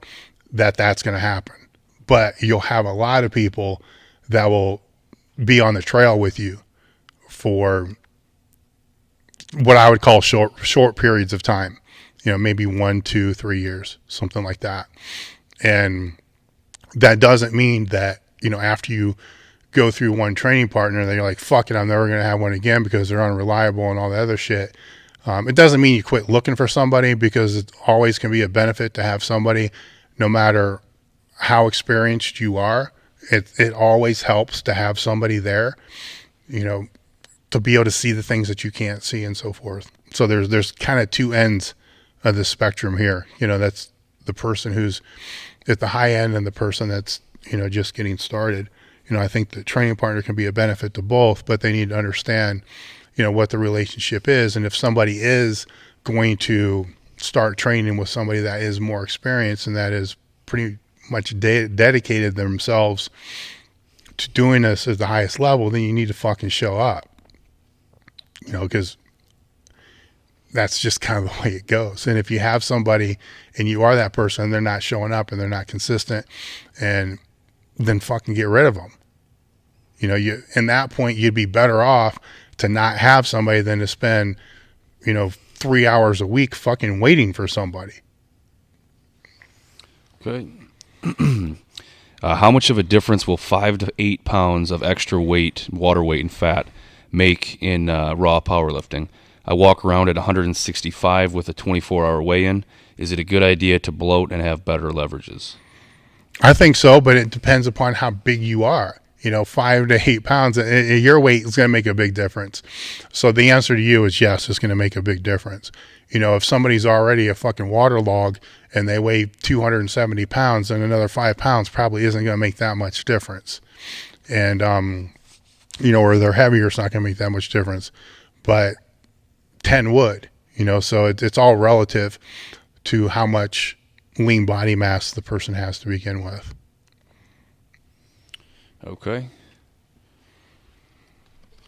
that's going to happen. But you'll have a lot of people that will be on the trail with you for what I would call short periods of time, maybe 1, 2, 3 years, something like that. And that doesn't mean that, after you go through one training partner, that you're like, fuck it, I'm never going to have one again because they're unreliable and all the other shit. It doesn't mean you quit looking for somebody, because it always can be a benefit to have somebody, no matter how experienced you are. It always helps to have somebody there, to be able to see the things that you can't see and so forth. So there's kind of two ends of the spectrum here. That's the person who's at the high end and the person that's, just getting started. I think the training partner can be a benefit to both, but they need to understand, what the relationship is. And if somebody is going to start training with somebody that is more experienced and that is pretty much dedicated themselves to doing this at the highest level, then you need to fucking show up, because that's just kind of the way it goes. And if you have somebody and you are that person and they're not showing up and they're not consistent, and then fucking get rid of them. In that point, you'd be better off to not have somebody than to spend, 3 hours a week fucking waiting for somebody. Okay. How much of a difference will 5 to 8 pounds of extra weight, water weight, and fat make in raw powerlifting? I walk around at 165 with a 24-hour weigh-in. Is it a good idea to bloat and have better leverages? I think so, but it depends upon how big you are. 5 to 8 pounds, your weight is going to make a big difference. So the answer to you is yes, it's going to make a big difference. If somebody's already a fucking waterlog and they weigh 270 pounds, then another 5 pounds probably isn't going to make that much difference. And, or they're heavier, it's not going to make that much difference. But 10 would. So it's all relative to how much lean body mass the person has to begin with. Okay.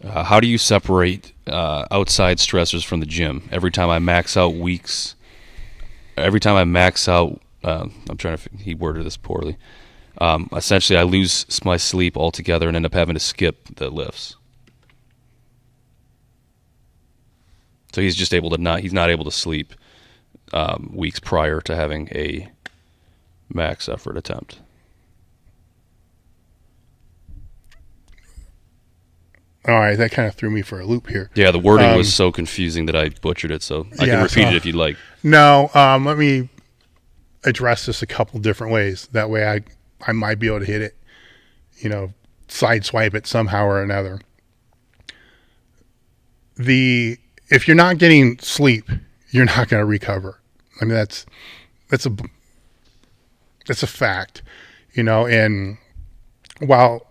How do you separate outside stressors from the gym? Every time I max out, he worded this poorly. Essentially, I lose my sleep altogether and end up having to skip the lifts. So he's not able to sleep weeks prior to having a max effort attempt. All right, that kind of threw me for a loop here. Yeah, the wording was so confusing that I butchered it, so I can repeat it if you'd like. No, let me address this a couple different ways. That way I might be able to hit it, sideswipe it somehow or another. If you're not getting sleep, you're not going to recover. I mean, that's a fact, and while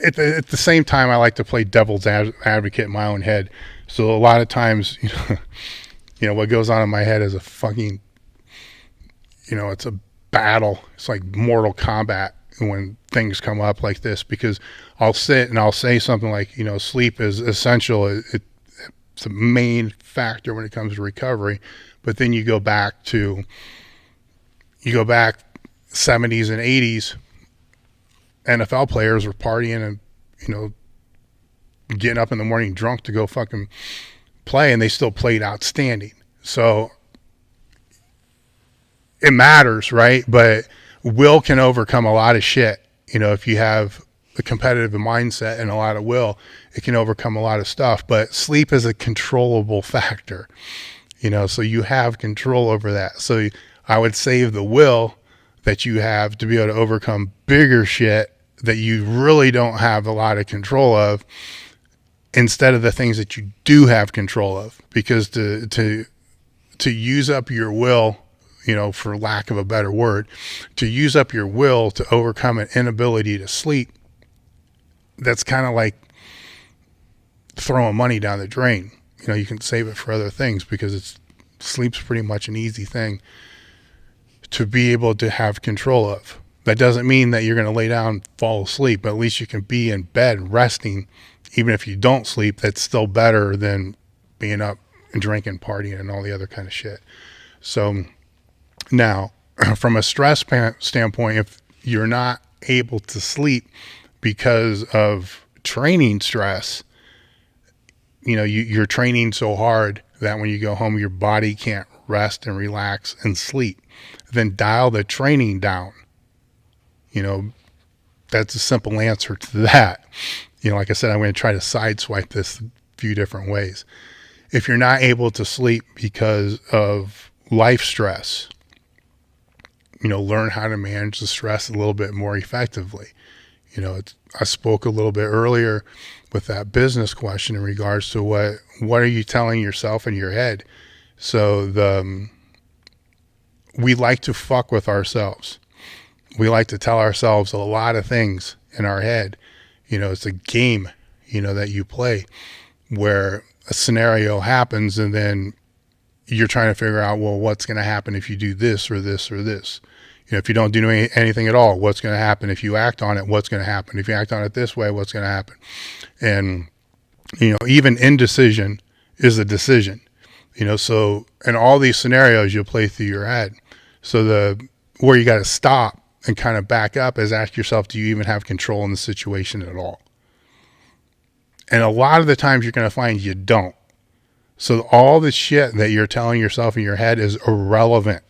at the same time, I like to play devil's advocate in my own head. So a lot of times, what goes on in my head is a fucking, it's a battle. It's like Mortal Kombat when things come up like this, because I'll sit and I'll say something like, sleep is essential. It's a main factor when it comes to recovery. But then you go back 70s and 80s, NFL players were partying and, getting up in the morning drunk to go fucking play, and they still played outstanding. So it matters, right? But will can overcome a lot of shit. If you have a competitive mindset and a lot of will, it can overcome a lot of stuff. But sleep is a controllable factor, so you have control over that. So I would save the will that you have to be able to overcome bigger shit that you really don't have a lot of control of, instead of the things that you do have control of. Because to use up your will, for lack of a better word, to use up your will to overcome an inability to sleep, that's kind of like throwing money down the drain. You can save it for other things, because sleep's pretty much an easy thing to be able to have control of. That doesn't mean that you're going to lay down and fall asleep, but at least you can be in bed resting. Even if you don't sleep, that's still better than being up and drinking, partying, and all the other kind of shit. So now, from a stress standpoint, if you're not able to sleep because of training stress, you're training so hard that when you go home, your body can't rest and relax and sleep. Then dial the training down. That's a simple answer to that. Like I said, I'm going to try to sideswipe this a few different ways. If you're not able to sleep because of life stress, learn how to manage the stress a little bit more effectively. I spoke a little bit earlier with that business question in regards to what are you telling yourself in your head? So we like to fuck with ourselves. We like to tell ourselves a lot of things in our head. It's a game, that you play where a scenario happens, and then you're trying to figure out, well, what's going to happen if you do this or this or this? If you don't do anything at all, what's going to happen? If you act on it, what's going to happen? If you act on it this way, what's going to happen? And, even indecision is a decision, so in all these scenarios, you'll play through your head. So where you got to stop and kind of back up is ask yourself, do you even have control in the situation at all? And a lot of the times you're going to find you don't. So all the shit that you're telling yourself in your head is irrelevant,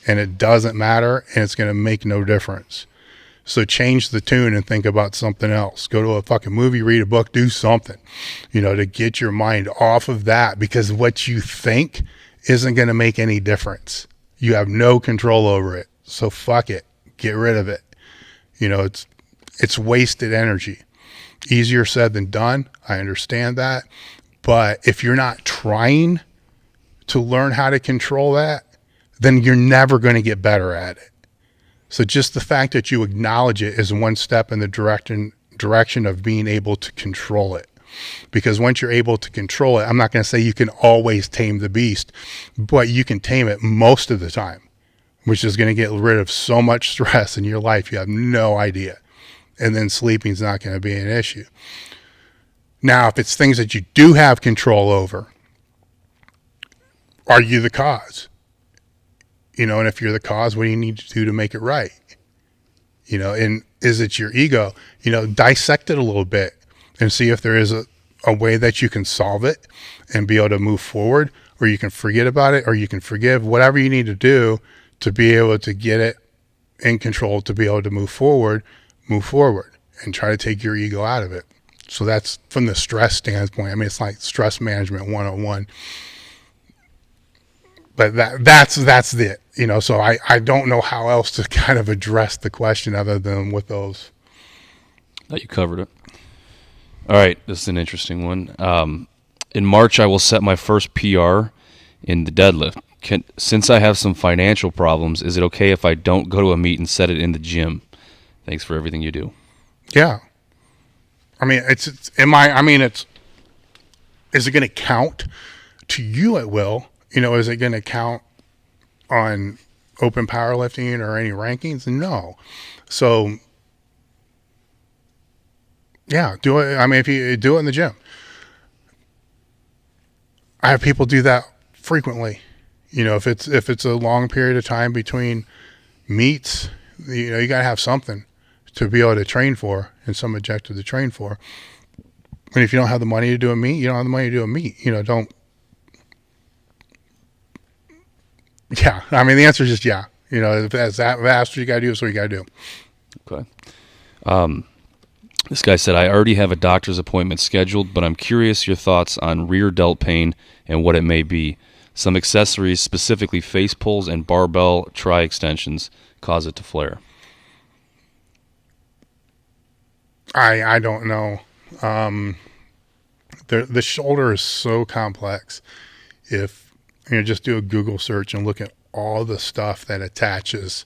and it doesn't matter, and it's going to make no difference. So change the tune and think about something else. Go to a fucking movie, read a book, do something, to get your mind off of that, because what you think isn't going to make any difference. You have no control over it. So fuck it. Get rid of it. It's wasted energy. Easier said than done. I understand that. But if you're not trying to learn how to control that, then you're never going to get better at it. So just the fact that you acknowledge it is one step in the direction of being able to control it. because once you're able to control it, I'm not going to say you can always tame the beast, but you can tame it most of the time, which is going to get rid of so much stress in your life. You have no idea. And then sleeping is not going to be an issue. Now, if it's things that you do have control over, are you the cause? And if you're the cause, what do you need to do to make it right? And is it your ego? Dissect it a little bit and see if there is a way that you can solve it and be able to move forward, or you can forget about it, or you can forgive, whatever you need to do to be able to get it in control, to be able to move forward and try to take your ego out of it. So that's from the stress standpoint. I mean, it's like stress management 101. But that's it, so I don't know how else to kind of address the question other than with those. Thought you covered it. All right, this is an interesting one. In March, I will set my first PR in the deadlift. Since I have some financial problems, is it okay if I don't go to a meet and set it in the gym? Thanks for everything you do. Yeah. I mean, is it going to count to you at will? Is it going to count on open powerlifting or any rankings? No. So, yeah, do it. I mean, if you do it in the gym, I have people do that frequently. If it's a long period of time between meets, you got to have something to be able to train for and some objective to train for. And if you don't have the money to do a meet, you don't have the money to do a meet. Don't. Yeah, I mean, the answer is just yeah. If that's what you got to do, that's what you got to do. Okay. This guy said, I already have a doctor's appointment scheduled, but I'm curious your thoughts on rear delt pain and what it may be. Some accessories, specifically face pulls and barbell tri extensions, cause it to flare. I don't know. The shoulder is so complex. If just do a Google search and look at all the stuff that attaches,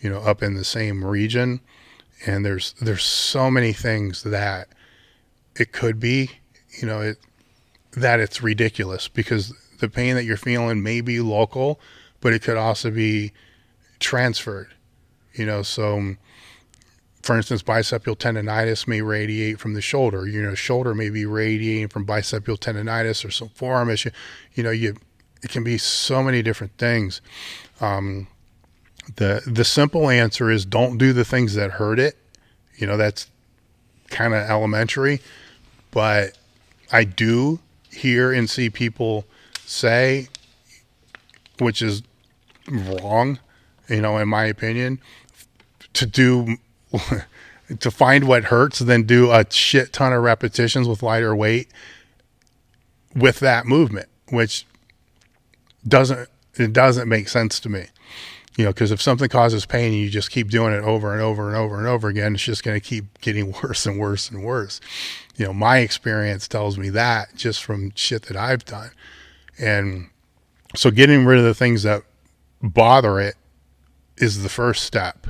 up in the same region, and there's so many things that it could be, that it's ridiculous, because the pain that you're feeling may be local, but it could also be transferred, so for instance, bicepial tendonitis may radiate from the shoulder. Shoulder may be radiating from bicepial tendonitis or some forearm issue. It can be so many different things. The simple answer is don't do the things that hurt it. That's kind of elementary, but I do hear and see people say, which is wrong, in my opinion, to find what hurts, then do a shit ton of repetitions with lighter weight with that movement, which doesn't make sense to me. Because if something causes pain and you just keep doing it over and over and over and over again, it's just going to keep getting worse and worse and worse. My experience tells me that just from shit that I've done. And so getting rid of the things that bother it is the first step.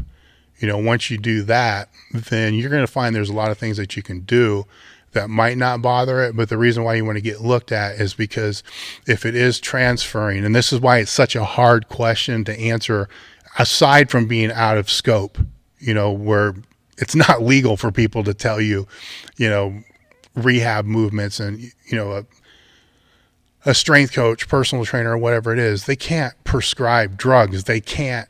Once you do that, then you're going to find there's a lot of things that you can do that might not bother it. But the reason why you want to get looked at is because if it is transferring, and this is why it's such a hard question to answer, aside from being out of scope, where it's not legal for people to tell you, rehab movements and, a strength coach, personal trainer, or whatever it is, they can't prescribe drugs. They can't,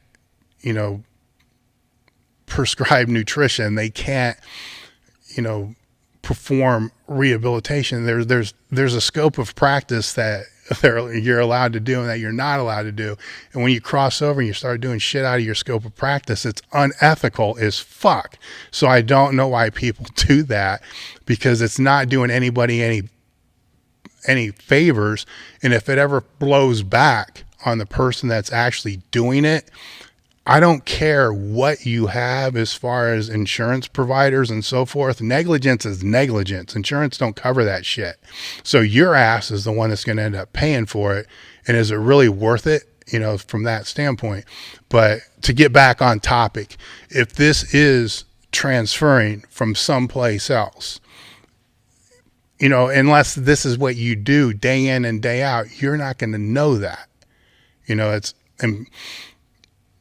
prescribe nutrition. They can't, perform rehabilitation. There's a scope of practice that you're allowed to do and that you're not allowed to do. And when you cross over and you start doing shit out of your scope of practice, it's unethical as fuck. So I don't know why people do that, because it's not doing anybody any favors. And if it ever blows back on the person that's actually doing it, I don't care what you have as far as insurance providers and so forth. Negligence is negligence. Insurance don't cover that shit. So your ass is the one that's going to end up paying for it. And is it really worth it, from that standpoint? But to get back on topic, if this is transferring from someplace else, unless this is what you do day in and day out, you're not going to know that. And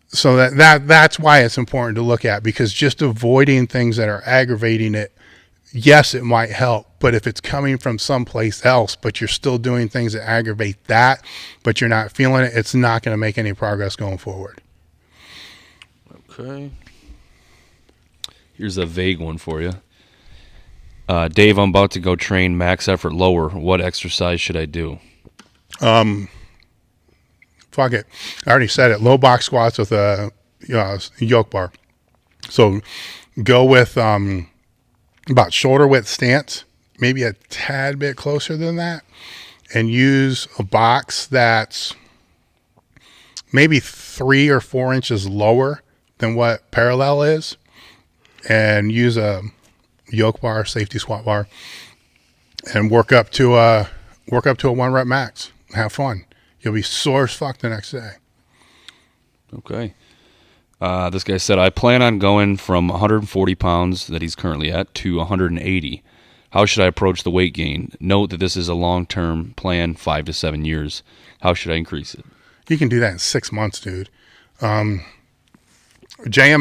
so that's why it's important to look at, because just avoiding things that are aggravating it, yes, it might help, but if it's coming from someplace else, but you're still doing things that aggravate that, but you're not feeling it, it's not going to make any progress going forward. Okay. Here's a vague one for you. Dave, I'm about to go train max effort lower. What exercise should I do? Fuck it. I already said it. Low box squats with a yoke bar. So go with about shoulder width stance, maybe a tad bit closer than that, and use a box that's maybe 3 or 4 inches lower than what parallel is, and use a yoke bar, safety squat bar, and work up to a 1 rep max. Have fun. You'll be sore as fuck the next day. Okay. This guy said, I plan on going from 140 pounds that he's currently at to 180. How should I approach the weight gain? Note that this is a long-term plan, 5 to 7 years. How should I increase it? You can do that in 6 months, dude. JM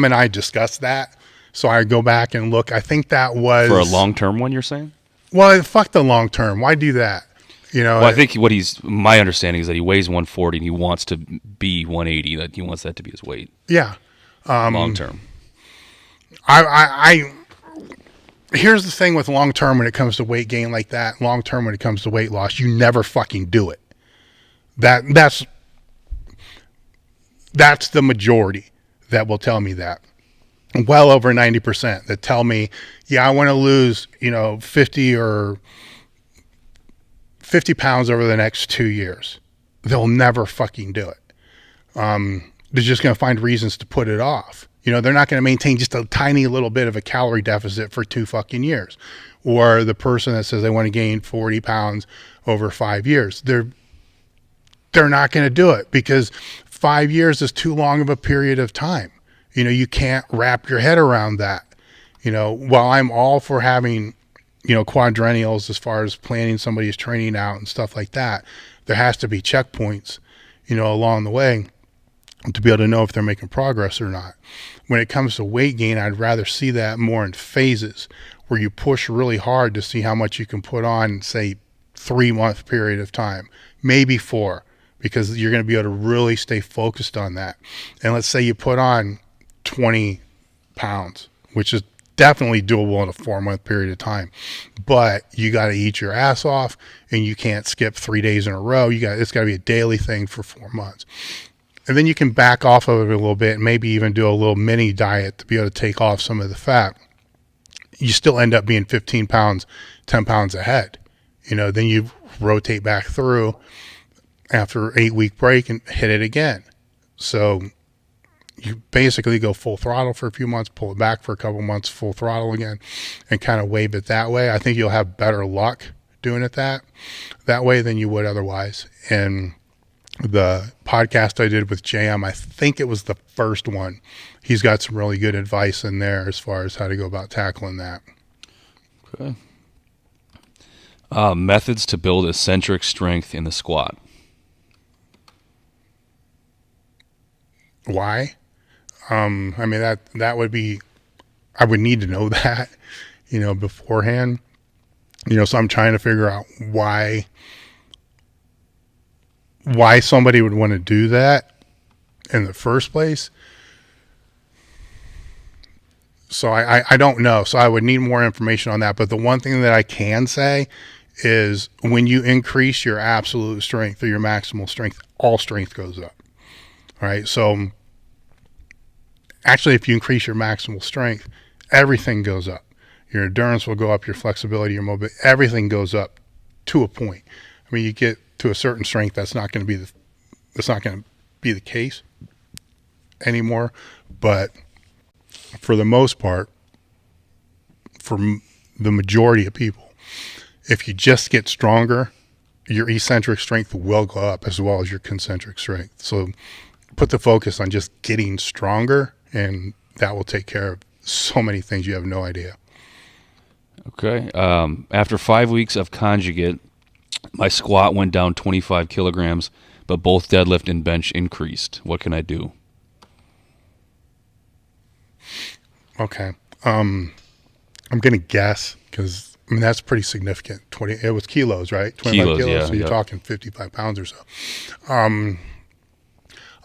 and I discussed that. So I go back and look. I think that was for a long-term one, you're saying? Well, fuck the long-term. Why do that? Well, I think my understanding is that he weighs 140 and he wants to be 180. That he wants that to be his weight. Yeah. Long-term. I here's the thing with long-term when it comes to weight gain like that. Long-term when it comes to weight loss, you never fucking do it. That's the majority that will tell me that. Well over 90% that tell me, yeah, I want to lose, 50 pounds over the next 2 years. They'll never fucking do it. They're just going to find reasons to put it off. They're not going to maintain just a tiny little bit of a calorie deficit for 2 fucking years. Or the person that says they want to gain 40 pounds over 5 years. They're not going to do it because 5 years is too long of a period of time. You can't wrap your head around that. While I'm all for having, quadrennials as far as planning somebody's training out and stuff like that, there has to be checkpoints, along the way to be able to know if they're making progress or not. When it comes to weight gain, I'd rather see that more in phases where you push really hard to see how much you can put on, say, 3-month period of time, maybe 4, because you're going to be able to really stay focused on that. And let's say you put on 20 pounds, which is definitely doable in a 4-month period of time, but you got to eat your ass off and you can't skip 3 days in a row. It's got to be a daily thing for 4 months. And then you can back off of it a little bit and maybe even do a little mini diet to be able to take off some of the fat. You still end up being 15 pounds, 10 pounds ahead. Then you rotate back through after 8-week break and hit it again. So you basically go full throttle for a few months, pull it back for a couple months, full throttle again, and kind of wave it that way. I think you'll have better luck doing it that way than you would otherwise. And the podcast I did with JM, I think it was the first one. He's got some really good advice in there as far as how to go about tackling that. Okay. Methods to build eccentric strength in the squat. Why? That would be, I would need to know that, beforehand, so I'm trying to figure out why somebody would want to do that in the first place. So I don't know. So I would need more information on that. But the one thing that I can say is when you increase your absolute strength or your maximal strength, all strength goes up. All right. So actually, if you increase your maximal strength, everything goes up. Your endurance will go up, your flexibility, your mobility, everything goes up to a point. I mean, you get to a certain strength, that's not going to be the case anymore. But for the most part, for the majority of people, if you just get stronger, your eccentric strength will go up as well as your concentric strength. So put the focus on just getting stronger, and that will take care of so many things you have no idea. Okay. After 5 weeks of Conjugate, my squat went down 25 kilograms, but both deadlift and bench increased. What can I do? Okay. I'm going to guess because, I mean, that's pretty significant. It was kilos, right? 25 Kilos, kilos. yeah, So you're yeah. talking 55 pounds or so.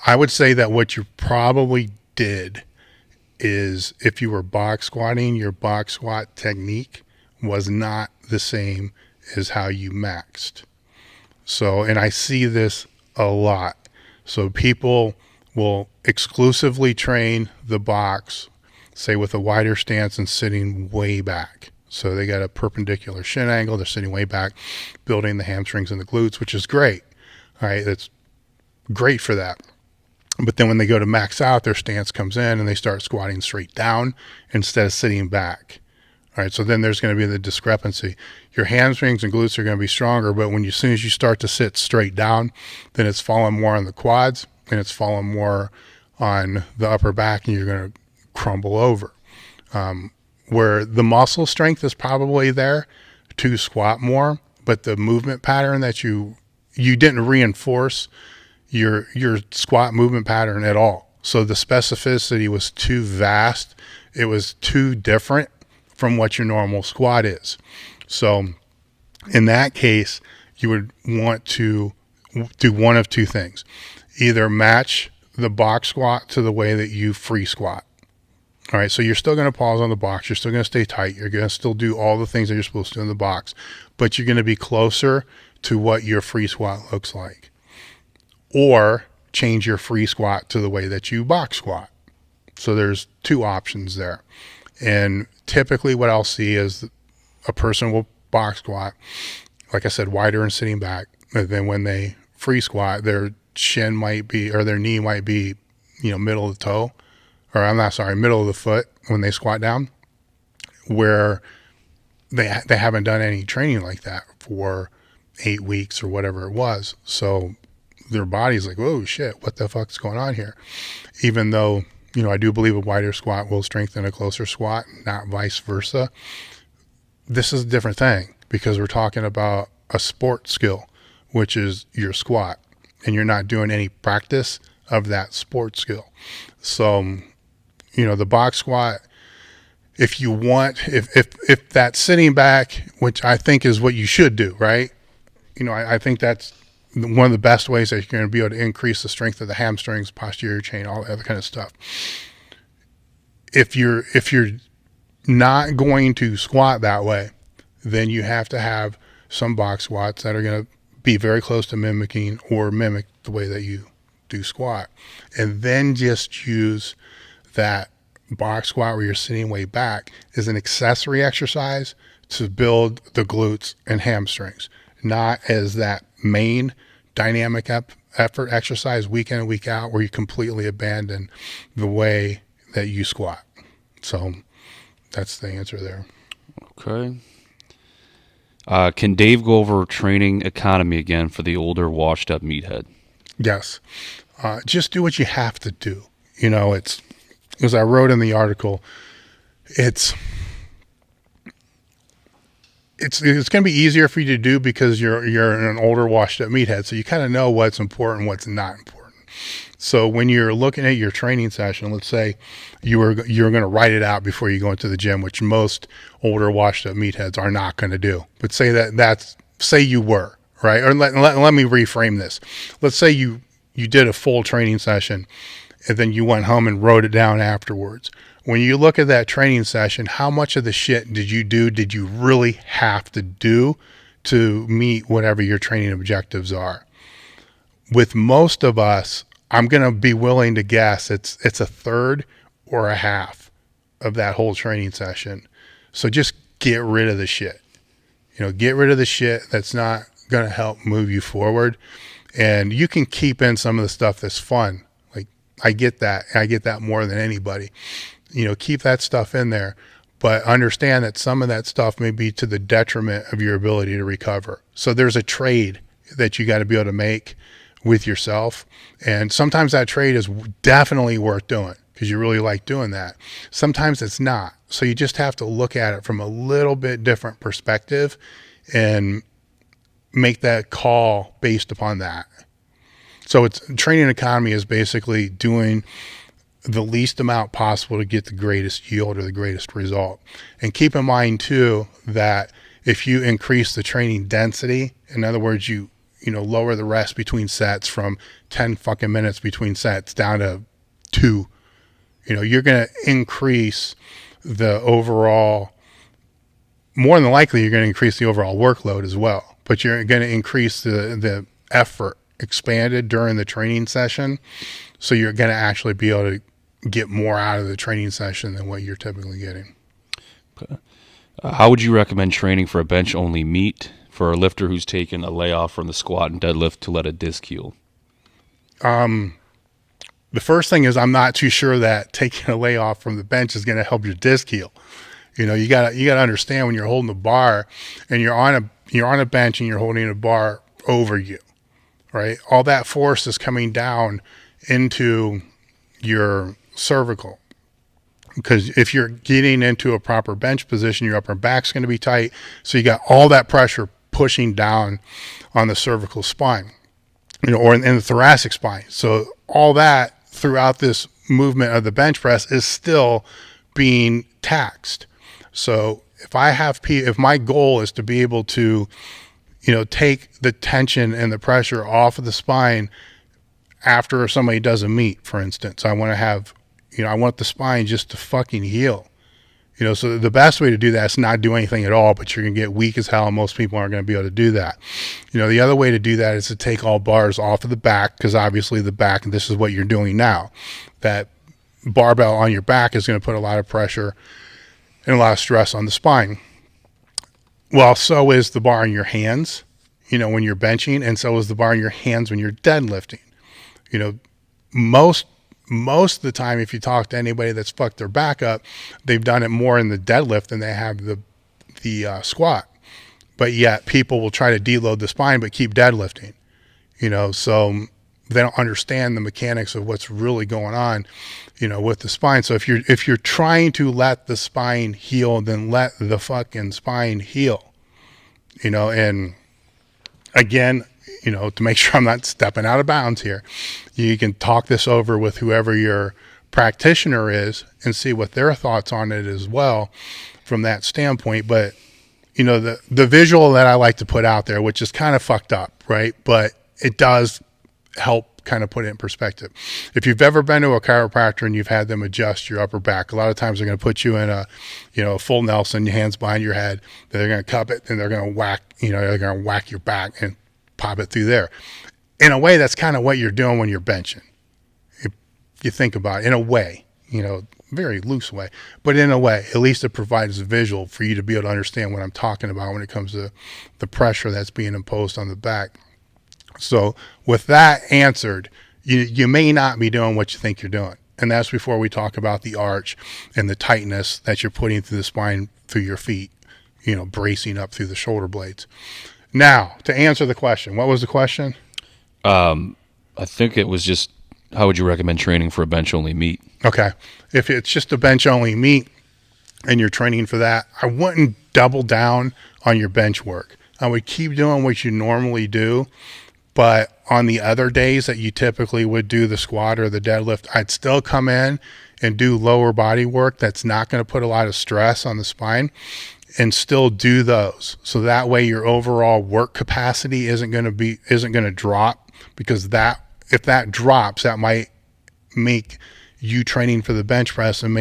I would say that what you probably did is if you were box squatting, your box squat technique was not the same as how you maxed. So, and I see this a lot. So people will exclusively train the box, say with a wider stance and sitting way back. So they got a perpendicular shin angle, they're sitting way back, building the hamstrings and the glutes, which is great. All right, that's great for that. But then when they go to max out, their stance comes in and they start squatting straight down instead of sitting back. All right, so then there's going to be the discrepancy. Your hamstrings and glutes are going to be stronger, but as soon as you start to sit straight down, then it's falling more on the quads and it's falling more on the upper back, and you're going to crumble over. Where the muscle strength is probably there to squat more, but the movement pattern that you didn't reinforce your squat movement pattern at all. So the specificity was too vast. It was too different from what your normal squat is. So in that case, you would want to do one of two things. Either match the box squat to the way that you free squat. All right, so you're still going to pause on the box. You're still going to stay tight. You're going to still do all the things that you're supposed to do in the box, but you're going to be closer to what your free squat looks like. Or change your free squat to the way that you box squat. So there's two options there. And typically what I'll see is a person will box squat, like I said, wider and sitting back. And then when they free squat, their shin might be, or their knee might be, middle of the toe, or middle of the foot when they squat down, where they haven't done any training like that for 8 weeks or whatever it was. So their body's like, whoa, shit, what the fuck's going on here? Even though, I do believe a wider squat will strengthen a closer squat, not vice versa. This is a different thing because we're talking about a sport skill, which is your squat, and you're not doing any practice of that sport skill. So, the box squat, if you want, if that sitting back, which I think is what you should do, right? I think that's one of the best ways that you're going to be able to increase the strength of the hamstrings, posterior chain, all that other kind of stuff. If you're not going to squat that way, then you have to have some box squats that are going to be very close to mimicking or mimic the way that you do squat. And then just use that box squat where you're sitting way back as an accessory exercise to build the glutes and hamstrings, not as that main dynamic effort exercise week in and week out where you completely abandon the way that you squat. So that's the answer there. Okay. Can Dave go over training economy again for the older, washed-up meathead? Yes. Just do what you have to do. It's, as I wrote in the article, it's going to be easier for you to do because you're an older, washed-up meathead, so you kind of know what's important, what's not important. So when you're looking at your training session, let's say you're going to write it out before you go into the gym, which most older, washed-up meatheads are not going to do. But say you were, right? Or let me reframe this. Let's say you did a full training session, and then you went home and wrote it down afterwards. When you look at that training session, how much of the shit did you really have to do to meet whatever your training objectives are? With most of us, I'm going to be willing to guess it's a third or a half of that whole training session. So just get rid of the shit. Get rid of the shit that's not going to help move you forward. And you can keep in some of the stuff that's fun. Like, I get that. I get that more than anybody. Keep that stuff in there, but understand that some of that stuff may be to the detriment of your ability to recover. So there's a trade that you got to be able to make with yourself. And sometimes that trade is definitely worth doing. because you really like doing that. Sometimes it's not. So you just have to look at it from a little bit different perspective and make that call based upon that. So it's training economy is basically doing the least amount possible to get the greatest yield or the greatest result. And keep in mind too that if you increase the training density, in other words, you lower the rest between sets from 10 fucking minutes between sets down to 2, you're going to increase the overall, more than likely you're going to increase the overall workload as well, but you're going to increase the effort expanded during the training session. So you're going to actually be able to get more out of the training session than what you're typically getting. Okay. How would you recommend training for a bench only meet for a lifter who's taken a layoff from the squat and deadlift to let a disc heal? The first thing is I'm not too sure that taking a layoff from the bench is going to help your disc heal. You got to understand when you're holding the bar and you're on a bench and you're holding a bar over you, right? All that force is coming down into your cervical, because if you're getting into a proper bench position, your upper back's going to be tight. So you got all that pressure pushing down on the cervical spine, or in the thoracic spine. So all that throughout this movement of the bench press is still being taxed. So if my goal is to be able to, take the tension and the pressure off of the spine after somebody does a meet, for instance, I want to have, I want the spine just to fucking heal. So the best way to do that is not do anything at all, but you're going to get weak as hell, and most people aren't going to be able to do that. The other way to do that is to take all bars off of the back, because obviously the back, and this is what you're doing now, that barbell on your back is going to put a lot of pressure and a lot of stress on the spine. Well, so is the bar in your hands, when you're benching, and so is the bar in your hands when you're deadlifting. Most of the time, if you talk to anybody that's fucked their back up, they've done it more in the deadlift than they have the squat. But yet people will try to deload the spine but keep deadlifting. So they don't understand the mechanics of what's really going on, with the spine. So if you're trying to let the spine heal, then let the fucking spine heal. And again, to make sure I'm not stepping out of bounds here, you can talk this over with whoever your practitioner is and see what their thoughts on it as well from that standpoint. But, the visual that I like to put out there, which is kind of fucked up, right? But it does help kind of put it in perspective. If you've ever been to a chiropractor and you've had them adjust your upper back, a lot of times they're going to put you in a full Nelson, your hands behind your head, they're going to cup it, and they're going to whack, they're going to whack your back and pop it through there. In a way, that's kind of what you're doing when you're benching. If you think about it, in a way, very loose way, but in a way, at least it provides a visual for you to be able to understand what I'm talking about when it comes to the pressure that's being imposed on the back. So with that answered, you may not be doing what you think you're doing. And that's before we talk about the arch and the tightness that you're putting through the spine through your feet, bracing up through the shoulder blades. Now, to answer the question, what was the question? I think it was just, how would you recommend training for a bench-only meet? Okay. If it's just a bench-only meet and you're training for that, I wouldn't double down on your bench work. I would keep doing what you normally do, but on the other days that you typically would do the squat or the deadlift, I'd still come in and do lower body work that's not going to put a lot of stress on the spine, and still do those. So that way your overall work capacity isn't going to drop, because if that drops, that might make you training for the bench press and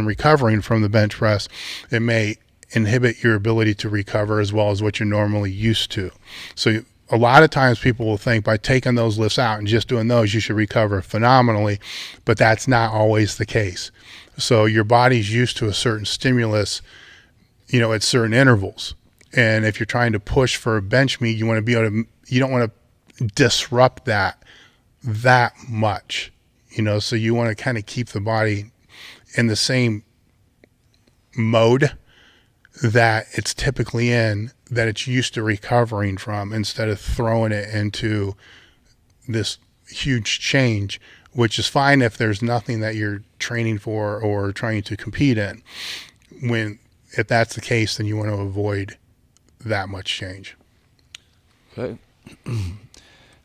recovering from the bench press, it may inhibit your ability to recover as well as what you're normally used to. So a lot of times people will think by taking those lifts out and just doing those, you should recover phenomenally, but that's not always the case. So your body's used to a certain stimulus, at certain intervals. And if you're trying to push for a bench meet, you don't want to disrupt that much, so you want to kind of keep the body in the same mode that it's typically in, that it's used to recovering from, instead of throwing it into this huge change which is fine if there's nothing that you're training for or trying to compete in. If that's the case, then you want to avoid that much change. Okay.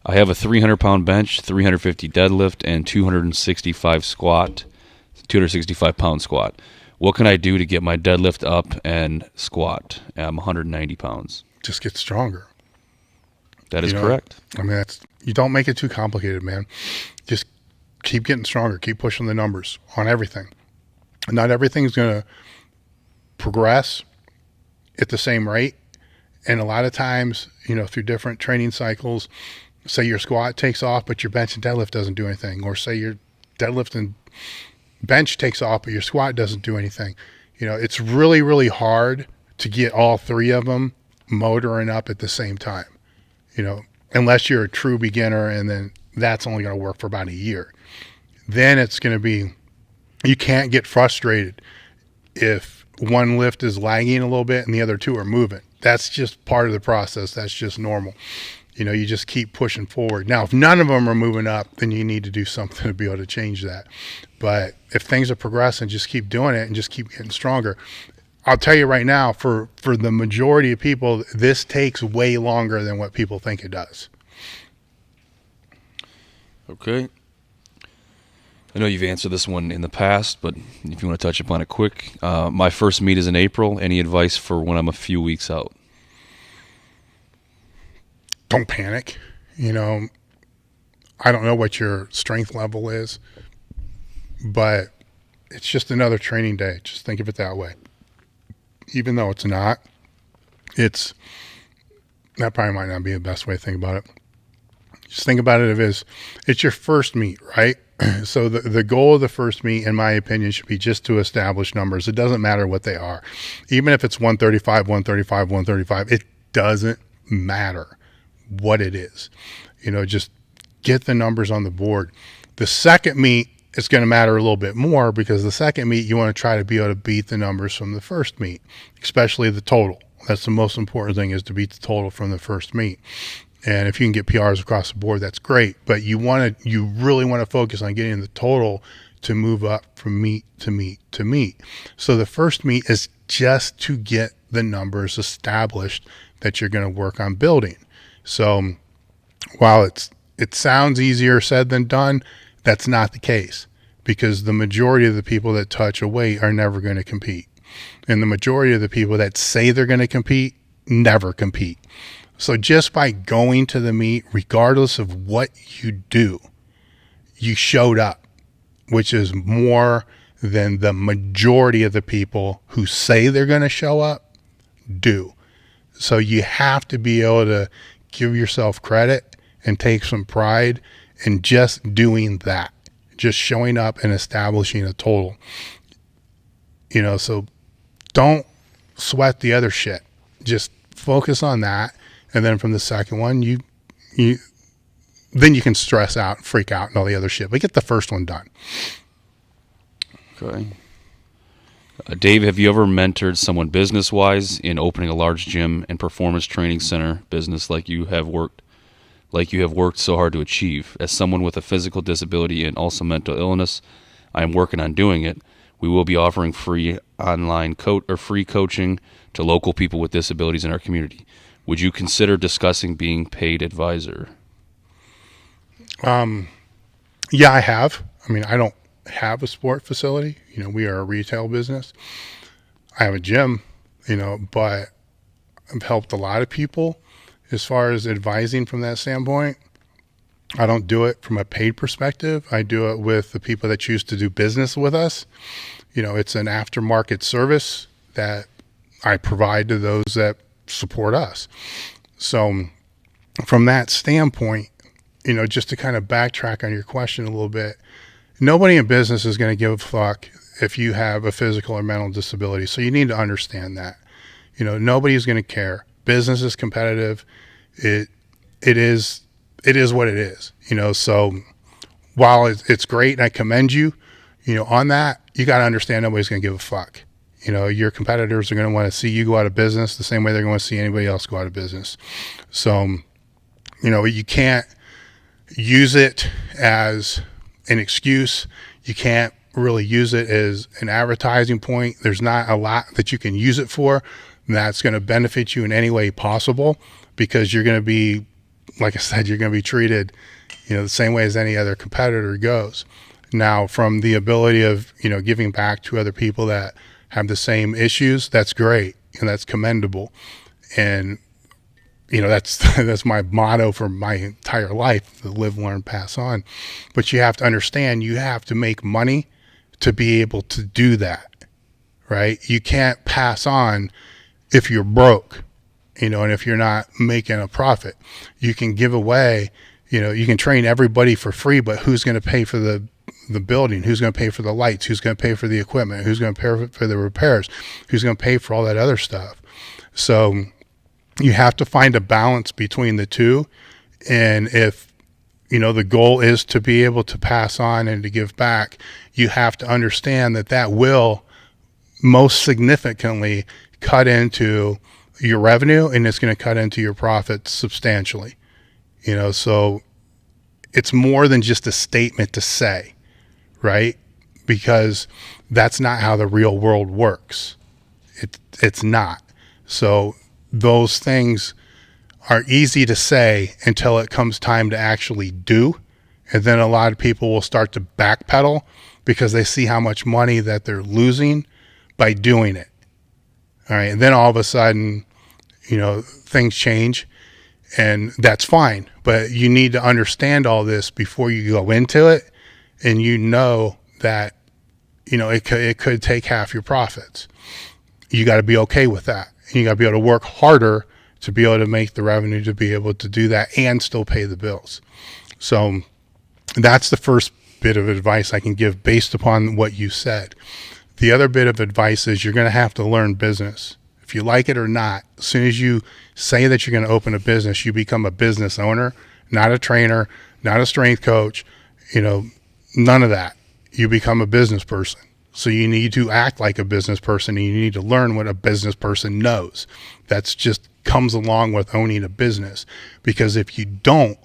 I have a 300-pound bench, 350 deadlift, and 265 squat, 265-pound squat. What can I do to get my deadlift up and squat? I'm 190 pounds. Just get stronger. That is correct. I mean, you don't make it too complicated, man. Just keep getting stronger. Keep pushing the numbers on everything. Not everything's going to progress at the same rate. And a lot of times, through different training cycles, say your squat takes off, but your bench and deadlift doesn't do anything. Or say your deadlift and bench takes off, but your squat doesn't do anything. It's really, really hard to get all three of them motoring up at the same time, unless you're a true beginner, and then that's only going to work for about a year. Then it's going to be, you can't get frustrated if one lift is lagging a little bit and the other two are moving. That's just part of the process. That's just normal. You just keep pushing forward. Now, if none of them are moving up, then you need to do something to be able to change that. But if things are progressing, just keep doing it and just keep getting stronger. I'll tell you right now, for the majority of people, this takes way longer than what people think it does. Okay. I know you've answered this one in the past, but if you want to touch upon it quick. My first meet is in April. Any advice for when I'm a few weeks out? Don't panic. I don't know what your strength level is, but it's just another training day. Just think of it that way. Even though it's not, that probably might not be the best way to think about it. Just think about it as it's your first meet, right? So the goal of the first meet, in my opinion, should be just to establish numbers. It doesn't matter what they are. Even if it's 135, 135, 135, it doesn't matter what it is. Just get the numbers on the board. The second meet is going to matter a little bit more, because the second meet, you want to try to be able to beat the numbers from the first meet, especially the total. That's the most important thing, is to beat the total from the first meet. And if you can get PRs across the board, that's great. But you really want to focus on getting the total to move up from meet to meet to meet. So the first meet is just to get the numbers established that you're going to work on building. So while it sounds easier said than done, that's not the case, because the majority of the people that touch a weight are never going to compete. And the majority of the people that say they're going to compete never compete. So just by going to the meet, regardless of what you do, you showed up, which is more than the majority of the people who say they're going to show up do. So you have to be able to give yourself credit and take some pride in just doing that, just showing up and establishing a total. So don't sweat the other shit. Just focus on that. And then from the second one, then you can stress out, freak out, and all the other shit. But get the first one done. Okay. Dave, have you ever mentored someone business-wise in opening a large gym and performance training center business like you have worked so hard to achieve? As someone with a physical disability and also mental illness, I am working on doing it. We will be offering free online free coaching to local people with disabilities in our community. Would you consider discussing being paid advisor? Yeah, I have. I mean, I don't have a sport facility. We are a retail business. I have a gym, but I've helped a lot of people as far as advising from that standpoint. I don't do it from a paid perspective. I do it with the people that choose to do business with us. It's an aftermarket service that I provide to those that support us. So from that standpoint, just to kind of backtrack on your question a little bit, nobody in business is going to give a fuck if you have a physical or mental disability. So you need to understand that. Nobody's going to care. Business is competitive. It is what it is. So while it's great and I commend you, on that, you got to understand nobody's going to give a fuck. Your competitors are going to want to see you go out of business the same way they're going to see anybody else go out of business. So, you can't use it as an excuse. You can't really use it as an advertising point. There's not a lot that you can use it for that's going to benefit you in any way possible, because you're going to be, like I said, you're going to be treated, the same way as any other competitor goes. Now, from the ability of, giving back to other people that have the same issues, that's great and that's commendable. And, that's my motto for my entire life: live, learn, pass on. But you have to understand, you have to make money to be able to do that, right? You can't pass on if you're broke, and if you're not making a profit. You can give away, you can train everybody for free, but who's going to pay for the building? Who's going to pay for the lights? Who's going to pay for the equipment? Who's going to pay for the repairs? Who's going to pay for all that other stuff? So you have to find a balance between the two. And if, the goal is to be able to pass on and to give back, you have to understand that will most significantly cut into your revenue, and it's going to cut into your profits substantially. So it's more than just a statement to say, right? Because that's not how the real world works. It's not. So those things are easy to say until it comes time to actually do. And then a lot of people will start to backpedal because they see how much money that they're losing by doing it. All right. And then all of a sudden, things change, and that's fine. But you need to understand all this before you go into it. And that, it could take half your profits. You got to be okay with that. And you got to be able to work harder to be able to make the revenue to be able to do that and still pay the bills. So that's the first bit of advice I can give based upon what you said. The other bit of advice is you're going to have to learn business. If you like it or not, as soon as you say that you're going to open a business, you become a business owner, not a trainer, not a strength coach, none of that. You become a business person. So you need to act like a business person, and you need to learn what a business person knows. That's just comes along with owning a business. Because if you don't,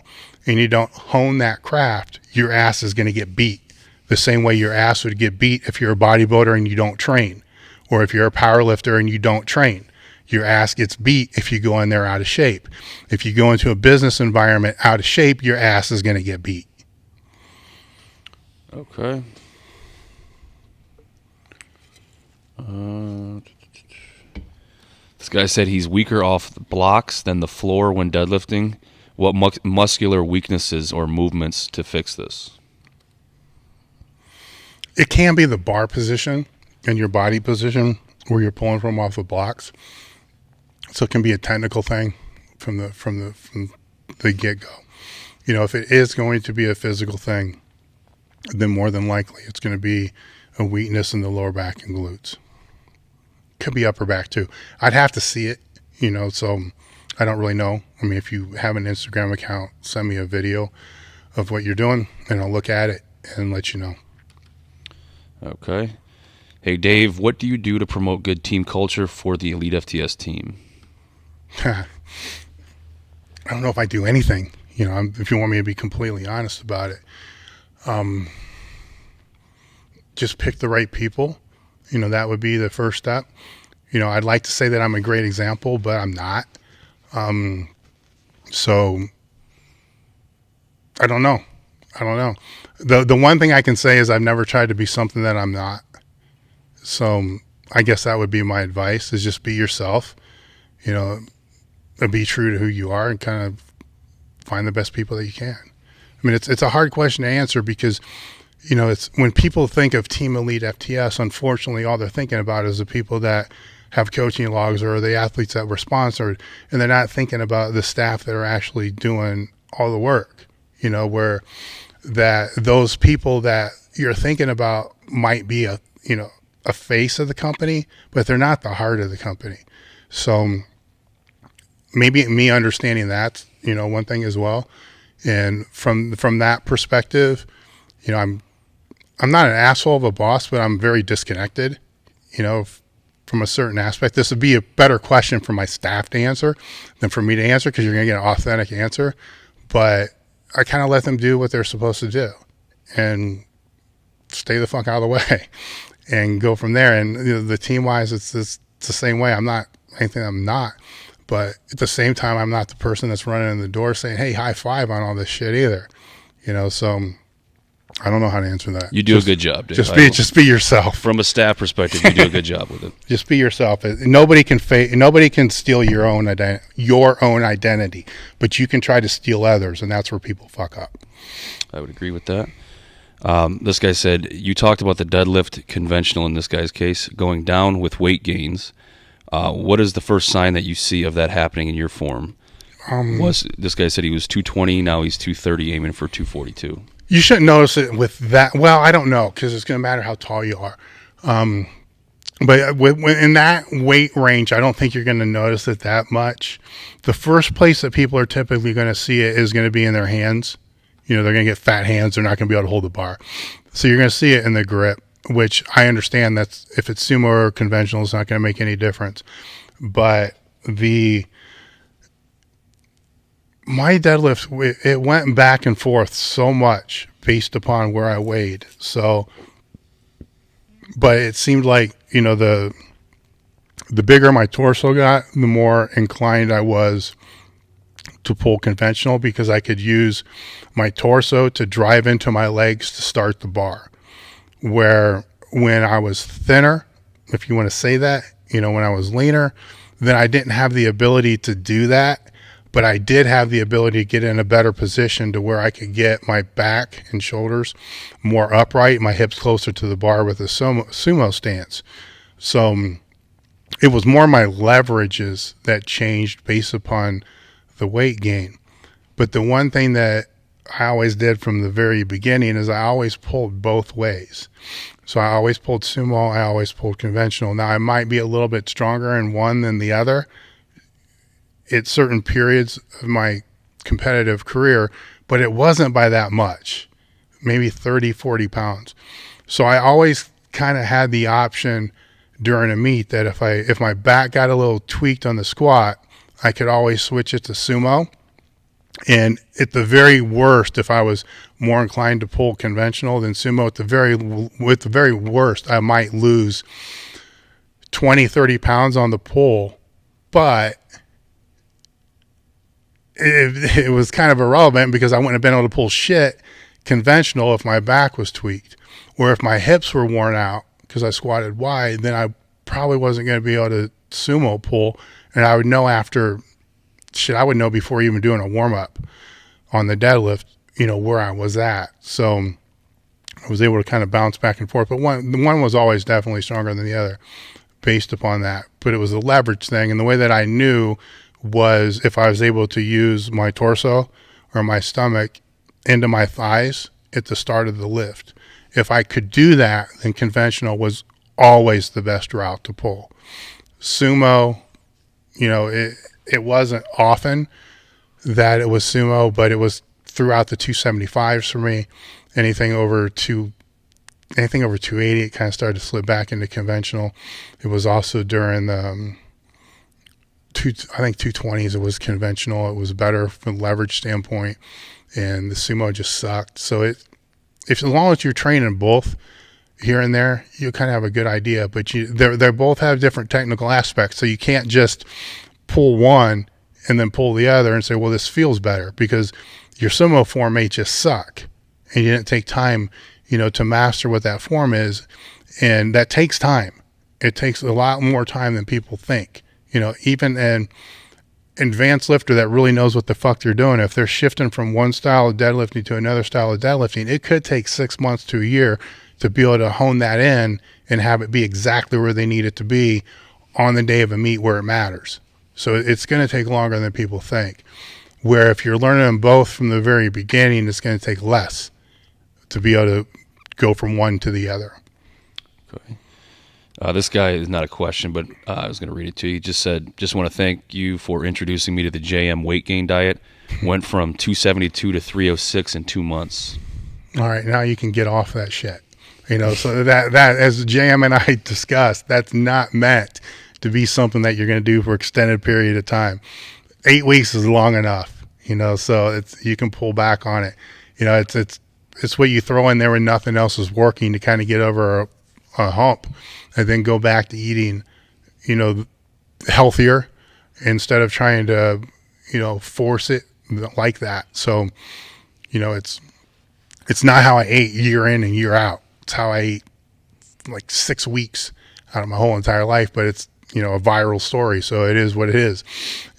and you don't hone that craft, your ass is going to get beat. The same way your ass would get beat if you're a bodybuilder and you don't train, or if you're a powerlifter and you don't train. Your ass gets beat if you go in there out of shape. If you go into a business environment out of shape, your ass is going to get beat. Okay. This guy said he's weaker off the blocks than the floor when deadlifting. What muscular weaknesses or movements to fix this? It can be the bar position and your body position where you're pulling from off the blocks. So it can be a technical thing from the get-go. If it is going to be a physical thing, then more than likely it's going to be a weakness in the lower back and glutes. Could be upper back too. I'd have to see it, so I don't really know. I mean, if you have an Instagram account, send me a video of what you're doing and I'll look at it and let you know. Okay. Hey, Dave, what do you do to promote good team culture for the Elite FTS team? I don't know if I do anything, if you want me to be completely honest about it. Just pick the right people. That would be the first step. I'd like to say that I'm a great example, but I'm not. So I don't know. The one thing I can say is I've never tried to be something that I'm not. So I guess that would be my advice, is just be yourself, and be true to who you are and kind of find the best people that you can. I mean, it's a hard question to answer because, it's when people think of Team Elite FTS, unfortunately, all they're thinking about is the people that have coaching logs or the athletes that were sponsored, and they're not thinking about the staff that are actually doing all the work, where that those people that you're thinking about might be a face of the company, but they're not the heart of the company. So maybe me understanding that, one thing as well. And from that perspective, I'm not an asshole of a boss, but I'm very disconnected, from a certain aspect. This would be a better question for my staff to answer than for me to answer, because you're going to get an authentic answer. But I kind of let them do what they're supposed to do. and stay the fuck out of the way and go from there. And the team wise, it's the same way. I'm not anything I'm not, but at the same time, I'm not the person that's running in the door saying, hey, high five on all this shit either, so I don't know how to answer that. You do a good job, Dave. Just be yourself. From a staff perspective, you do a good job with it. Just be yourself. Nobody can steal your own identity, but you can try to steal others, and that's where people fuck up. I would agree with that. This guy said, you talked about the deadlift conventional in this guy's case going down with weight gains. What is the first sign that you see of that happening in your form? This guy said he was 220, now he's 230, aiming for 242. You shouldn't notice it with that. Well, I don't know, because it's going to matter how tall you are. But in that weight range, I don't think you're going to notice it that much. The first place that people are typically going to see it is going to be in their hands. They're going to get fat hands. They're not going to be able to hold the bar. So you're going to see it in the grip, which I understand that's if it's sumo or conventional, it's not going to make any difference. But my deadlift, it went back and forth so much based upon where I weighed. So, but it seemed like, the bigger my torso got, the more inclined I was to pull conventional, because I could use my torso to drive into my legs to start the bar. Where when I was thinner, if you want to say that, when I was leaner, then I didn't have the ability to do that. But I did have the ability to get in a better position to where I could get my back and shoulders more upright, my hips closer to the bar with a sumo stance. So it was more my leverages that changed based upon the weight gain. But the one thing that I always did from the very beginning is I always pulled both ways. So I always pulled sumo, I always pulled conventional. Now I might be a little bit stronger in one than the other at certain periods of my competitive career, but it wasn't by that much, maybe 30, 40 pounds. So I always kind of had the option during a meet that if my back got a little tweaked on the squat, I could always switch it to sumo. And at the very worst, if I was more inclined to pull conventional than sumo, with the very worst, I might lose 20, 30 pounds on the pull, but it was kind of irrelevant because I wouldn't have been able to pull shit conventional if my back was tweaked. Or if my hips were worn out because I squatted wide, then I probably wasn't going to be able to sumo pull. And I would know I would know before even doing a warm-up on the deadlift, where I was at. So I was able to kind of bounce back and forth. But one was always definitely stronger than the other based upon that. But it was a leverage thing. And the way that I knew was if I was able to use my torso or my stomach into my thighs at the start of the lift. If I could do that, then conventional was always the best route to pull. Sumo, it wasn't often that it was sumo, but it was throughout the 275s for me. Anything over 280, it kind of started to slip back into conventional. It was also during the 220s, it was conventional. It was better from a leverage standpoint, and the sumo just sucked. So as long as you're training both here and there, you kind of have a good idea. But they both have different technical aspects, so you can't just pull one and then pull the other and say, well, this feels better, because your sumo form may just suck, and you didn't take time, to master what that form is, and that takes time. It takes a lot more time than people think. Even an advanced lifter that really knows what the fuck they're doing, if they're shifting from one style of deadlifting to another style of deadlifting, it could take 6 months to a year to be able to hone that in and have it be exactly where they need it to be on the day of a meet where it matters. So it's going to take longer than people think. Where if you're learning them both from the very beginning, it's going to take less to be able to go from one to the other. Okay. This guy is not a question, but I was going to read it to you. He just said, just want to thank you for introducing me to the JM weight gain diet. Went from 272 to 306 in 2 months. All right, now you can get off that shit. So that as JM and I discussed, that's not meant to be something that you're going to do for extended period of time. 8 weeks is long enough, so you can pull back on it. It's it's what you throw in there when nothing else is working to kind of get over a hump, and then go back to eating, healthier instead of trying to, force it like that. So, it's not how I ate year in and year out. It's how I ate like 6 weeks out of my whole entire life, but it's, a viral story. So it is what it is.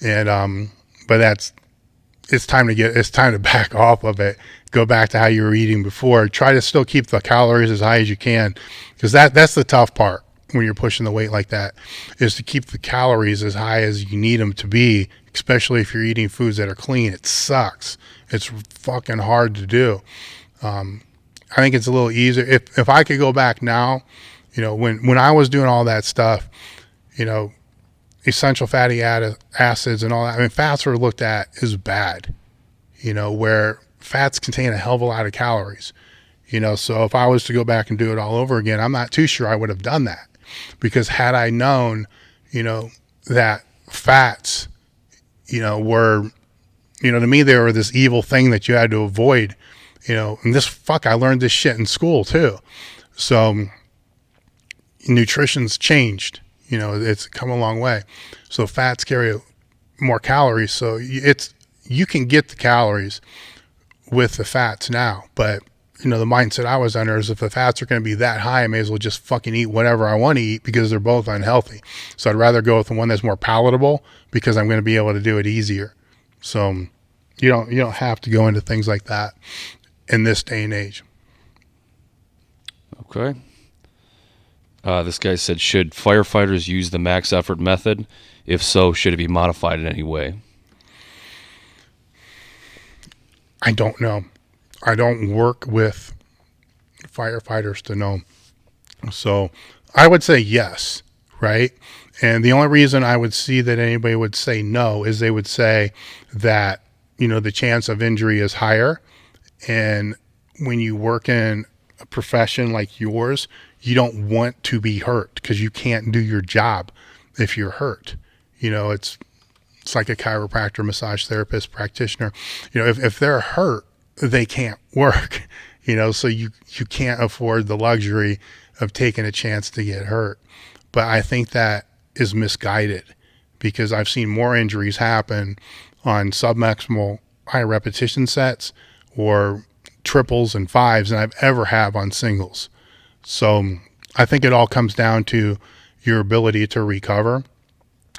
And, but it's time to back off of it. Go back to how you were eating before. Try to still keep the calories as high as you can, because that's the tough part when you're pushing the weight like that, is to keep the calories as high as you need them to be, especially if you're eating foods that are clean. It sucks. It's fucking hard to do. I think it's a little easier. If I could go back now, when I was doing all that stuff, essential fatty acids and all that, I mean, fats were looked at as bad, where fats contain a hell of a lot of calories, so if I was to go back and do it all over again, I'm not too sure I would have done that, because had I known, that fats, were, to me, they were this evil thing that you had to avoid, and I learned this shit in school too. So nutrition's changed, it's come a long way. So fats carry more calories. So you can get the calories with the fats now, but the mindset I was under is if the fats are going to be that high, I may as well just fucking eat whatever I want to eat, because they're both unhealthy. So I'd rather go with the one that's more palatable, because I'm going to be able to do it easier. So you don't have to go into things like that in this day and age. Okay. This guy said, should firefighters use the max effort method? If so, should it be modified in any way? I don't know. I don't work with firefighters to know. So I would say yes, right? And the only reason I would see that anybody would say no is they would say that, the chance of injury is higher. And when you work in a profession like yours, you don't want to be hurt, because you can't do your job if you're hurt. It's like a chiropractor, massage therapist, practitioner. If they're hurt, they can't work, so you can't afford the luxury of taking a chance to get hurt. But I think that is misguided, because I've seen more injuries happen on submaximal high repetition sets or triples and fives than I've ever have on singles. So I think it all comes down to your ability to recover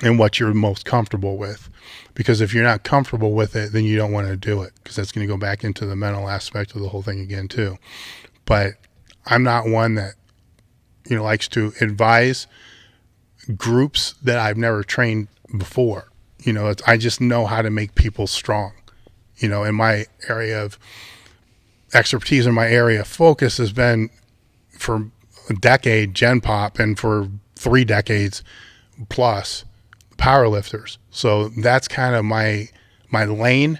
and what you're most comfortable with. Because if you're not comfortable with it, then you don't want to do it, because that's going to go back into the mental aspect of the whole thing again too. But I'm not one that, likes to advise groups that I've never trained before. I just know how to make people strong. In my area of expertise, in my area of focus has been for a decade Gen Pop, and for 3 decades plus powerlifters. So that's kind of my lane,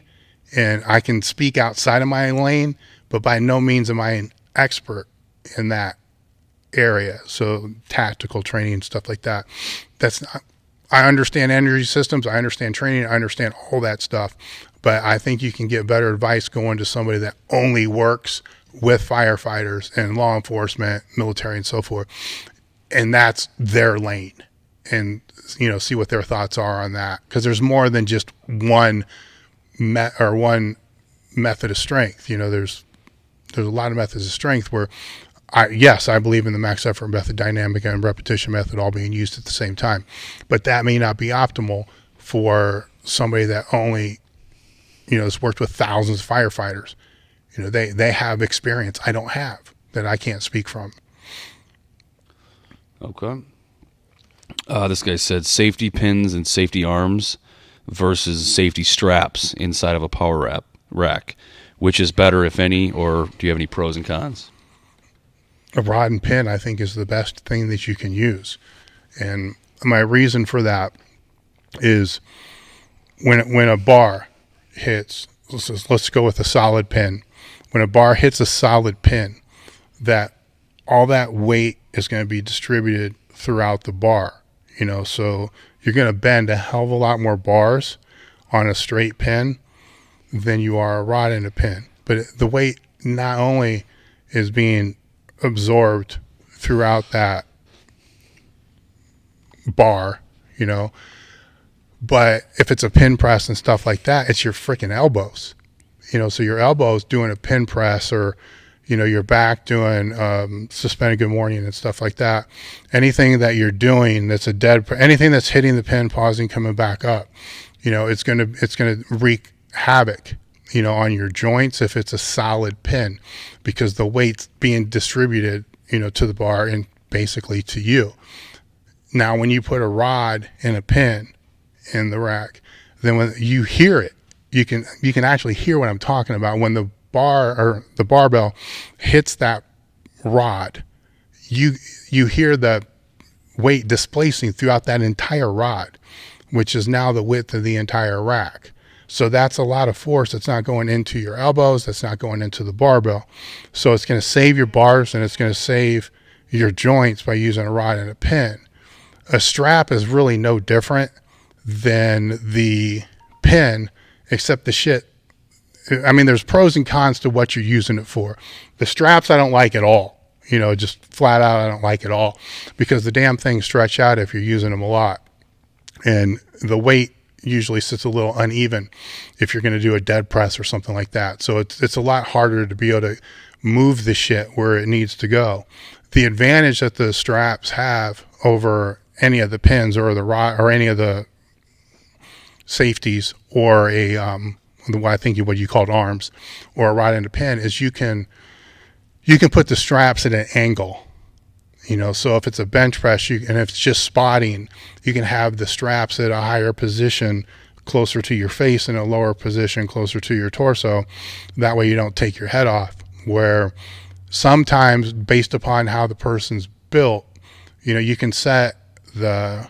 and I can speak outside of my lane, but by no means am I an expert in that area. So tactical training and stuff like that, that's not, I understand energy systems, I understand training, I understand all that stuff, but I think you can get better advice going to somebody that only works with firefighters and law enforcement, military, and so forth, and that's their lane, and see what their thoughts are on that, because there's more than just one method of strength. There's a lot of methods of strength where I believe in the max effort method, dynamic and repetition method all being used at the same time, but that may not be optimal for somebody that only has worked with thousands of firefighters. They have experience I don't have, that I can't speak from. Okay. This guy said safety pins and safety arms versus safety straps inside of a power rack. Which is better, if any, or do you have any pros and cons? A rod and pin, I think, is the best thing that you can use. And my reason for that is when a bar hits, let's go with a solid pin. When a bar hits a solid pin, that all that weight is going to be distributed throughout the bar. So you're going to bend a hell of a lot more bars on a straight pin than you are a rod and a pin. But the weight not only is being absorbed throughout that bar, you know, but if it's a pin press and stuff like that, it's your freaking elbows, you know, so your elbows doing a pin press, or, you know, your back doing suspended good morning and stuff like that. Anything that you're doing that's anything that's hitting the pin, pausing, coming back up, you know, it's gonna wreak havoc, you know, on your joints if it's a solid pin, because the weight's being distributed, you know, to the bar and basically to you. Now, when you put a rod and a pin in the rack, then when you hear it, you can actually hear what I'm talking about. When the bar or the barbell hits that rod, you hear the weight displacing throughout that entire rod, which is now the width of the entire rack. So that's a lot of force that's not going into your elbows, that's not going into the barbell. So it's going to save your bars and it's going to save your joints by using a rod and a pin. A strap is really no different than the pin, except there's pros and cons to what you're using it for. The straps I don't like at all, you know, just flat out I don't like at all, because the damn things stretch out if you're using them a lot. And the weight usually sits a little uneven if you're going to do a dead press or something like that. So it's a lot harder to be able to move the shit where it needs to go. The advantage that the straps have over any of the pins or the rod or any of the safeties or I think what you called arms or a rod and a pin is you can put the straps at an angle, you know. So if it's a bench press, and if it's just spotting, you can have the straps at a higher position closer to your face and a lower position closer to your torso. That way you don't take your head off. Where sometimes, based upon how the person's built, you know, you can set the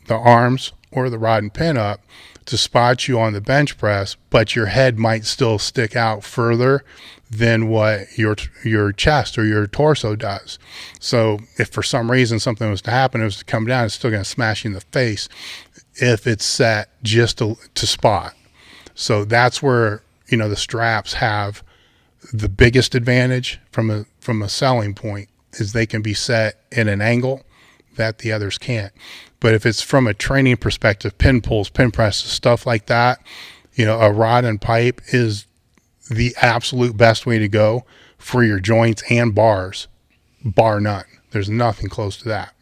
arms or the rod and pin up to spot you on the bench press, but your head might still stick out further than what your chest or your torso does. So if for some reason something was to happen, it was to come down, it's still going to smash you in the face if it's set just to spot. So that's where, you know, the straps have the biggest advantage from a selling point, is they can be set in an angle that the others can't. But if it's from a training perspective, pin pulls, pin presses, stuff like that, you know, a rod and pipe is the absolute best way to go for your joints and bars, bar none. There's nothing close to that.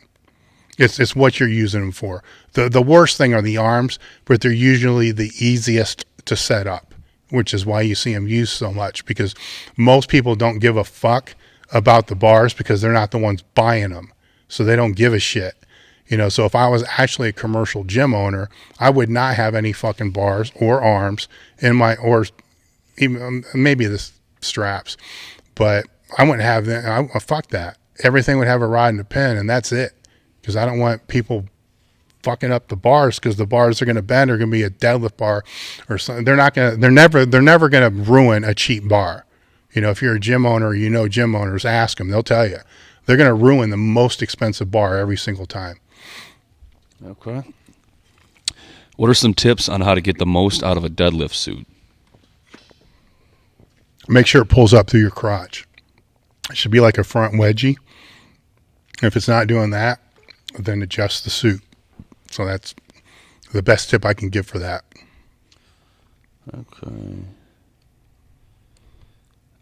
It's what you're using them for. The worst thing are the arms, but they're usually the easiest to set up, which is why you see them used so much, because most people don't give a fuck about the bars because they're not the ones buying them. So they don't give a shit. You know, so if I was actually a commercial gym owner, I would not have any fucking bars or arms in my, or even maybe the straps, but I wouldn't have that. Fuck that. Everything would have a rod and a pin, and that's it. Because I don't want people fucking up the bars, because the bars are going to bend or going to be a deadlift bar or something. They're never going to ruin a cheap bar. You know, if you're a gym owner, you know, gym owners, ask them, they'll tell you. They're going to ruin the most expensive bar every single time. Okay. What are some tips on how to get the most out of a deadlift suit? Make sure it pulls up through your crotch. It should be like a front wedgie. If it's not doing that, then adjust the suit. So that's the best tip I can give for that. Okay.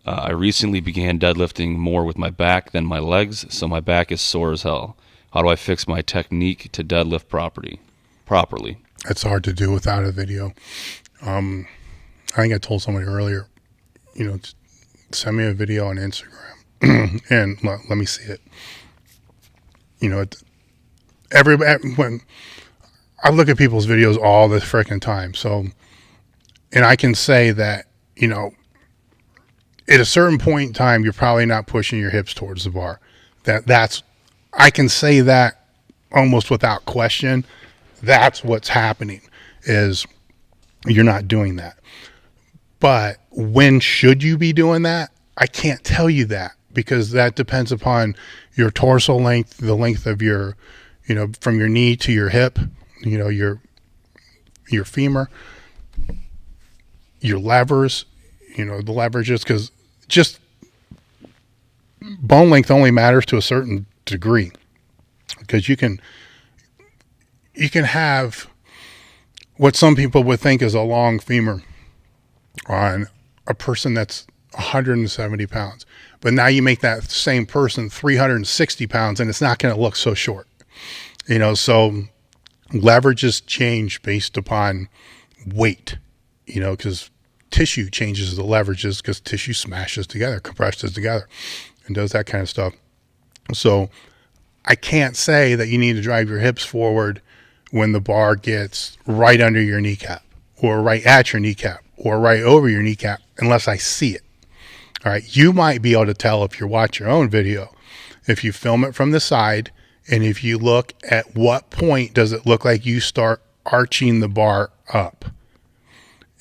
I recently began deadlifting more with my back than my legs, so my back is sore as hell. How do I fix my technique to deadlift properly? It's hard to do without a video. I think I told somebody earlier, you know, send me a video on Instagram and let me see it. You know, when I look at people's videos all the freaking time. So, and I can say that, you know, at a certain point in time, you're probably not pushing your hips towards the bar. I can say that almost without question. That's what's happening, is you're not doing that. But when should you be doing that? I can't tell you that, because that depends upon your torso length, the length of your, you know, from your knee to your hip, you know, your femur, your levers, you know, the leverages, because just bone length only matters to a certain degree, because you can have what some people would think is a long femur on a person that's 170 pounds. But now you make that same person 360 pounds and it's not going to look so short. So leverages change based upon weight, because tissue changes the leverages because tissue smashes together, compresses together, and does that kind of stuff. So I can't say that you need to drive your hips forward when the bar gets right under your kneecap or right at your kneecap or right over your kneecap unless I see it. All right. You might be able to tell if you watch your own video, if you film it from the side, and if you look at what point does it look like you start arching the bar up.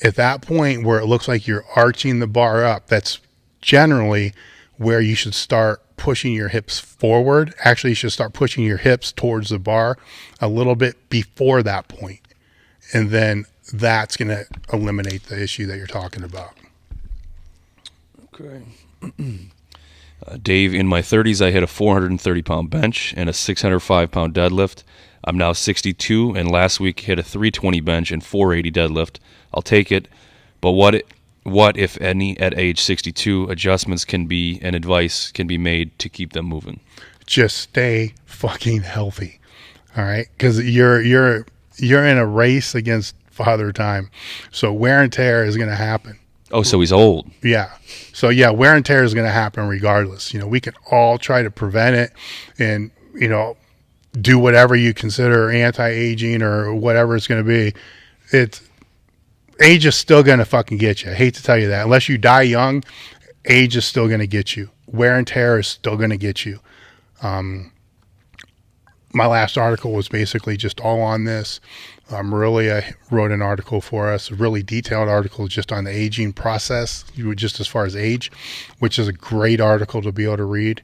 At that point where it looks like you're arching the bar up, that's generally where you should start pushing your hips forward. Actually, you should start pushing your hips towards the bar a little bit before that point. And then that's going to eliminate the issue that you're talking about. Okay. Dave, in my 30s, I hit a 430-pound bench and a 605-pound deadlift. I'm now 62, and last week hit a 320 bench and 480 deadlift. I'll take it, but what, if any, at age 62, adjustments and advice can be made to keep them moving? Just stay fucking healthy, all right? Because you're in a race against Father Time, so wear and tear is going to happen. Oh, so he's old. Yeah. So yeah, wear and tear is going to happen regardless. We can all try to prevent it and, do whatever you consider anti-aging or whatever it's going to be. Age is still going to fucking get you. I hate to tell you that. Unless you die young, age is still going to get you. Wear and tear is still going to get you. My last article was basically just all on this. I wrote an article for us, a really detailed article just on the aging process, just as far as age, which is a great article to be able to read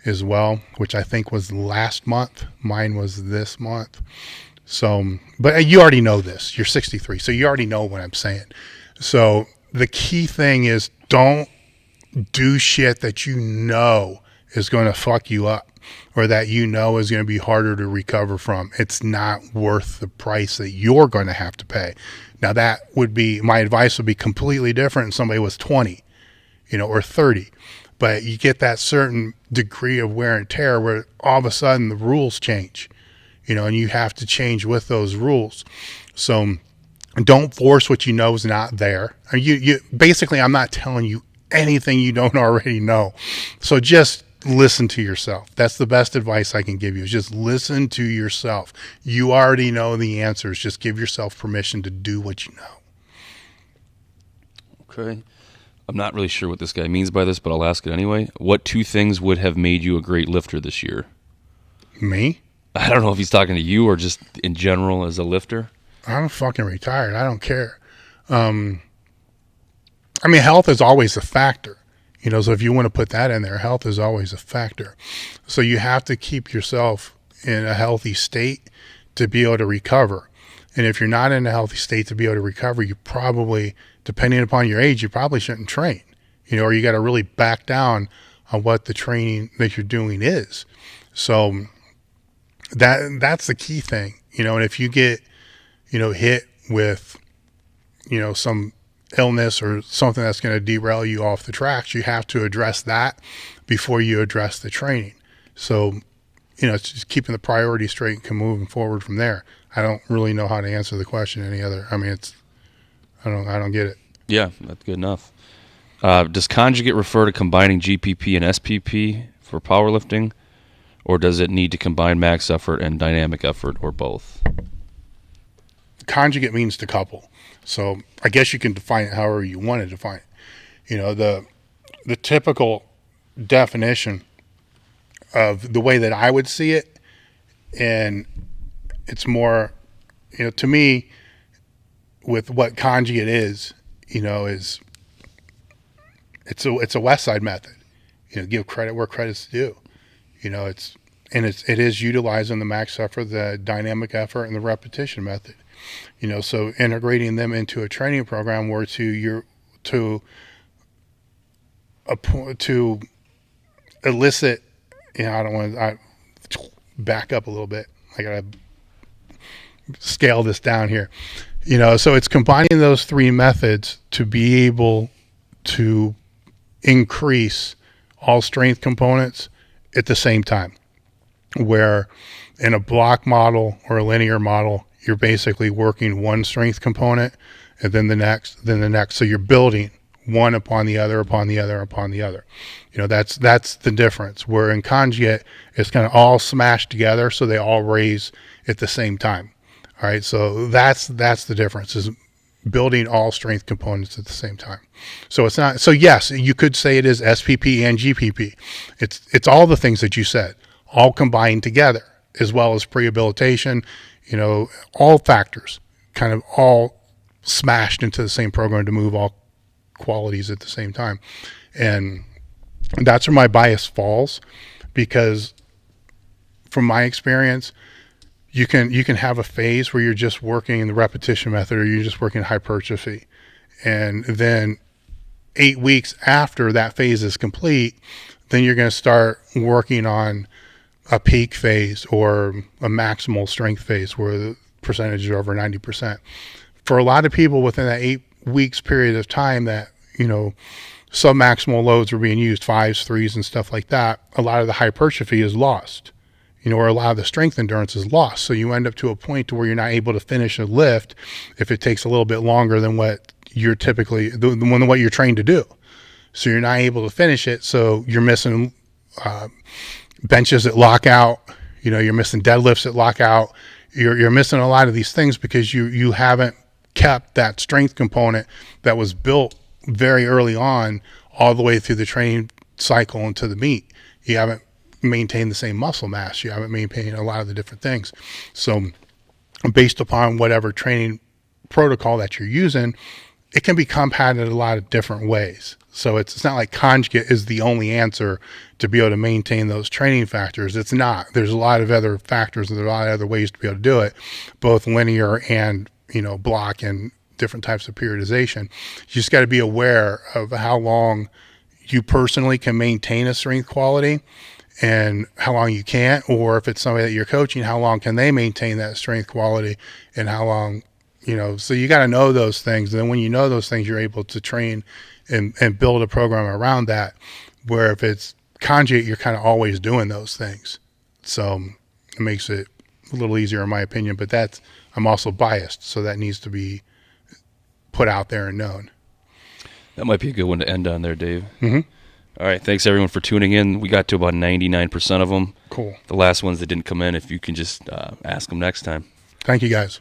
as well, which I think was last month. Mine was this month. So, but you already know this. You're 63, so you already know what I'm saying. So the key thing is don't do shit that you know is going to fuck you up or that you know is going to be harder to recover from. It's not worth the price that you're going to have to pay. Now that would be, my advice would be completely different if somebody was 20, or 30. But you get that certain degree of wear and tear where all of a sudden the rules change, and you have to change with those rules. So don't force what you know is not there. You basically, I'm not telling you anything you don't already know. So just listen to yourself. That's the best advice I can give you, is just listen to yourself. You already know the answers. Just give yourself permission to do what you know. Okay. I'm not really sure what this guy means by this, but I'll ask it anyway. What 2 things would have made you a great lifter this year? Me? I don't know if he's talking to you or just in general as a lifter. I'm fucking retired. I don't care. Health is always a factor. So if you want to put that in there, health is always a factor. So you have to keep yourself in a healthy state to be able to recover. And if you're not in a healthy state to be able to recover, you probably, depending upon your age, you probably shouldn't train, or you got to really back down on what the training that you're doing is. So that's the key thing, and if you get, hit with, some illness or something that's going to derail you off the tracks, you have to address that before you address the training. So, it's just keeping the priorities straight and moving forward from there. I don't really know how to answer the question any other. I don't get it. Yeah, that's good enough. Does Conjugate refer to combining GPP and SPP for powerlifting, or does it need to combine max effort and dynamic effort, or both? Conjugate means to couple. So I guess you can define it however you want to define it. The typical definition of the way that I would see it, and it's more, to me, with what Conjugate is, is it's a West Side method. Give credit where credit's due. It is utilizing the max effort, the dynamic effort, and the repetition method. So integrating them into a training program where to to elicit, I don't want to back up a little bit. I got to scale this down here. So it's combining those three methods to be able to increase all strength components at the same time, where in a block model or a linear model, you're basically working one strength component and then the next, So you're building one upon the other, upon the other, upon the other. That's the difference. Where in Conjugate, it's kind of all smashed together, so they all raise at the same time. All right, so that's the difference, is building all strength components at the same time. So it's not. So yes, you could say it is SPP and GPP. It's all the things that you said, all combined together, as well as prehabilitation. All factors, kind of all smashed into the same program to move all qualities at the same time. And that's where my bias falls, because from my experience, you can have a phase where you're just working the repetition method, or you're just working hypertrophy, and then 8 weeks after that phase is complete, then you're going to start working on a peak phase or a maximal strength phase where the percentage is over 90%. For a lot of people within that 8 weeks period of time that submaximal loads were being used, 5s, 3s, and stuff like that, a lot of the hypertrophy is lost, or a lot of the strength endurance is lost. So you end up to a point to where you're not able to finish a lift if it takes a little bit longer than what you're typically, what you're trained to do. So you're not able to finish it. So you're missing benches that lock out, you're missing deadlifts that lock out. You're missing a lot of these things because you haven't kept that strength component that was built very early on all the way through the training cycle into the meet. You haven't maintained the same muscle mass. You haven't maintained a lot of the different things. So based upon whatever training protocol that you're using, it can be compounded a lot of different ways. So it's not like Conjugate is the only answer to be able to maintain those training factors. It's not. There's a lot of other factors, and there are a lot of other ways to be able to do it, both linear and block and different types of periodization. You just got to be aware of how long you personally can maintain a strength quality and how long you can't, or if it's somebody that you're coaching, how long can they maintain that strength quality and how long, so you got to know those things. And then when you know those things, you're able to train and build a program around that, where if it's Conjugate, you're kind of always doing those things. So it makes it a little easier in my opinion, but I'm also biased, so that needs to be put out there and known. That might be a good one to end on there, Dave. Mm-hmm. All right, thanks everyone for tuning in. We got to about 99% of them. Cool. The last ones that didn't come in, if you can just ask them next time. Thank you, guys.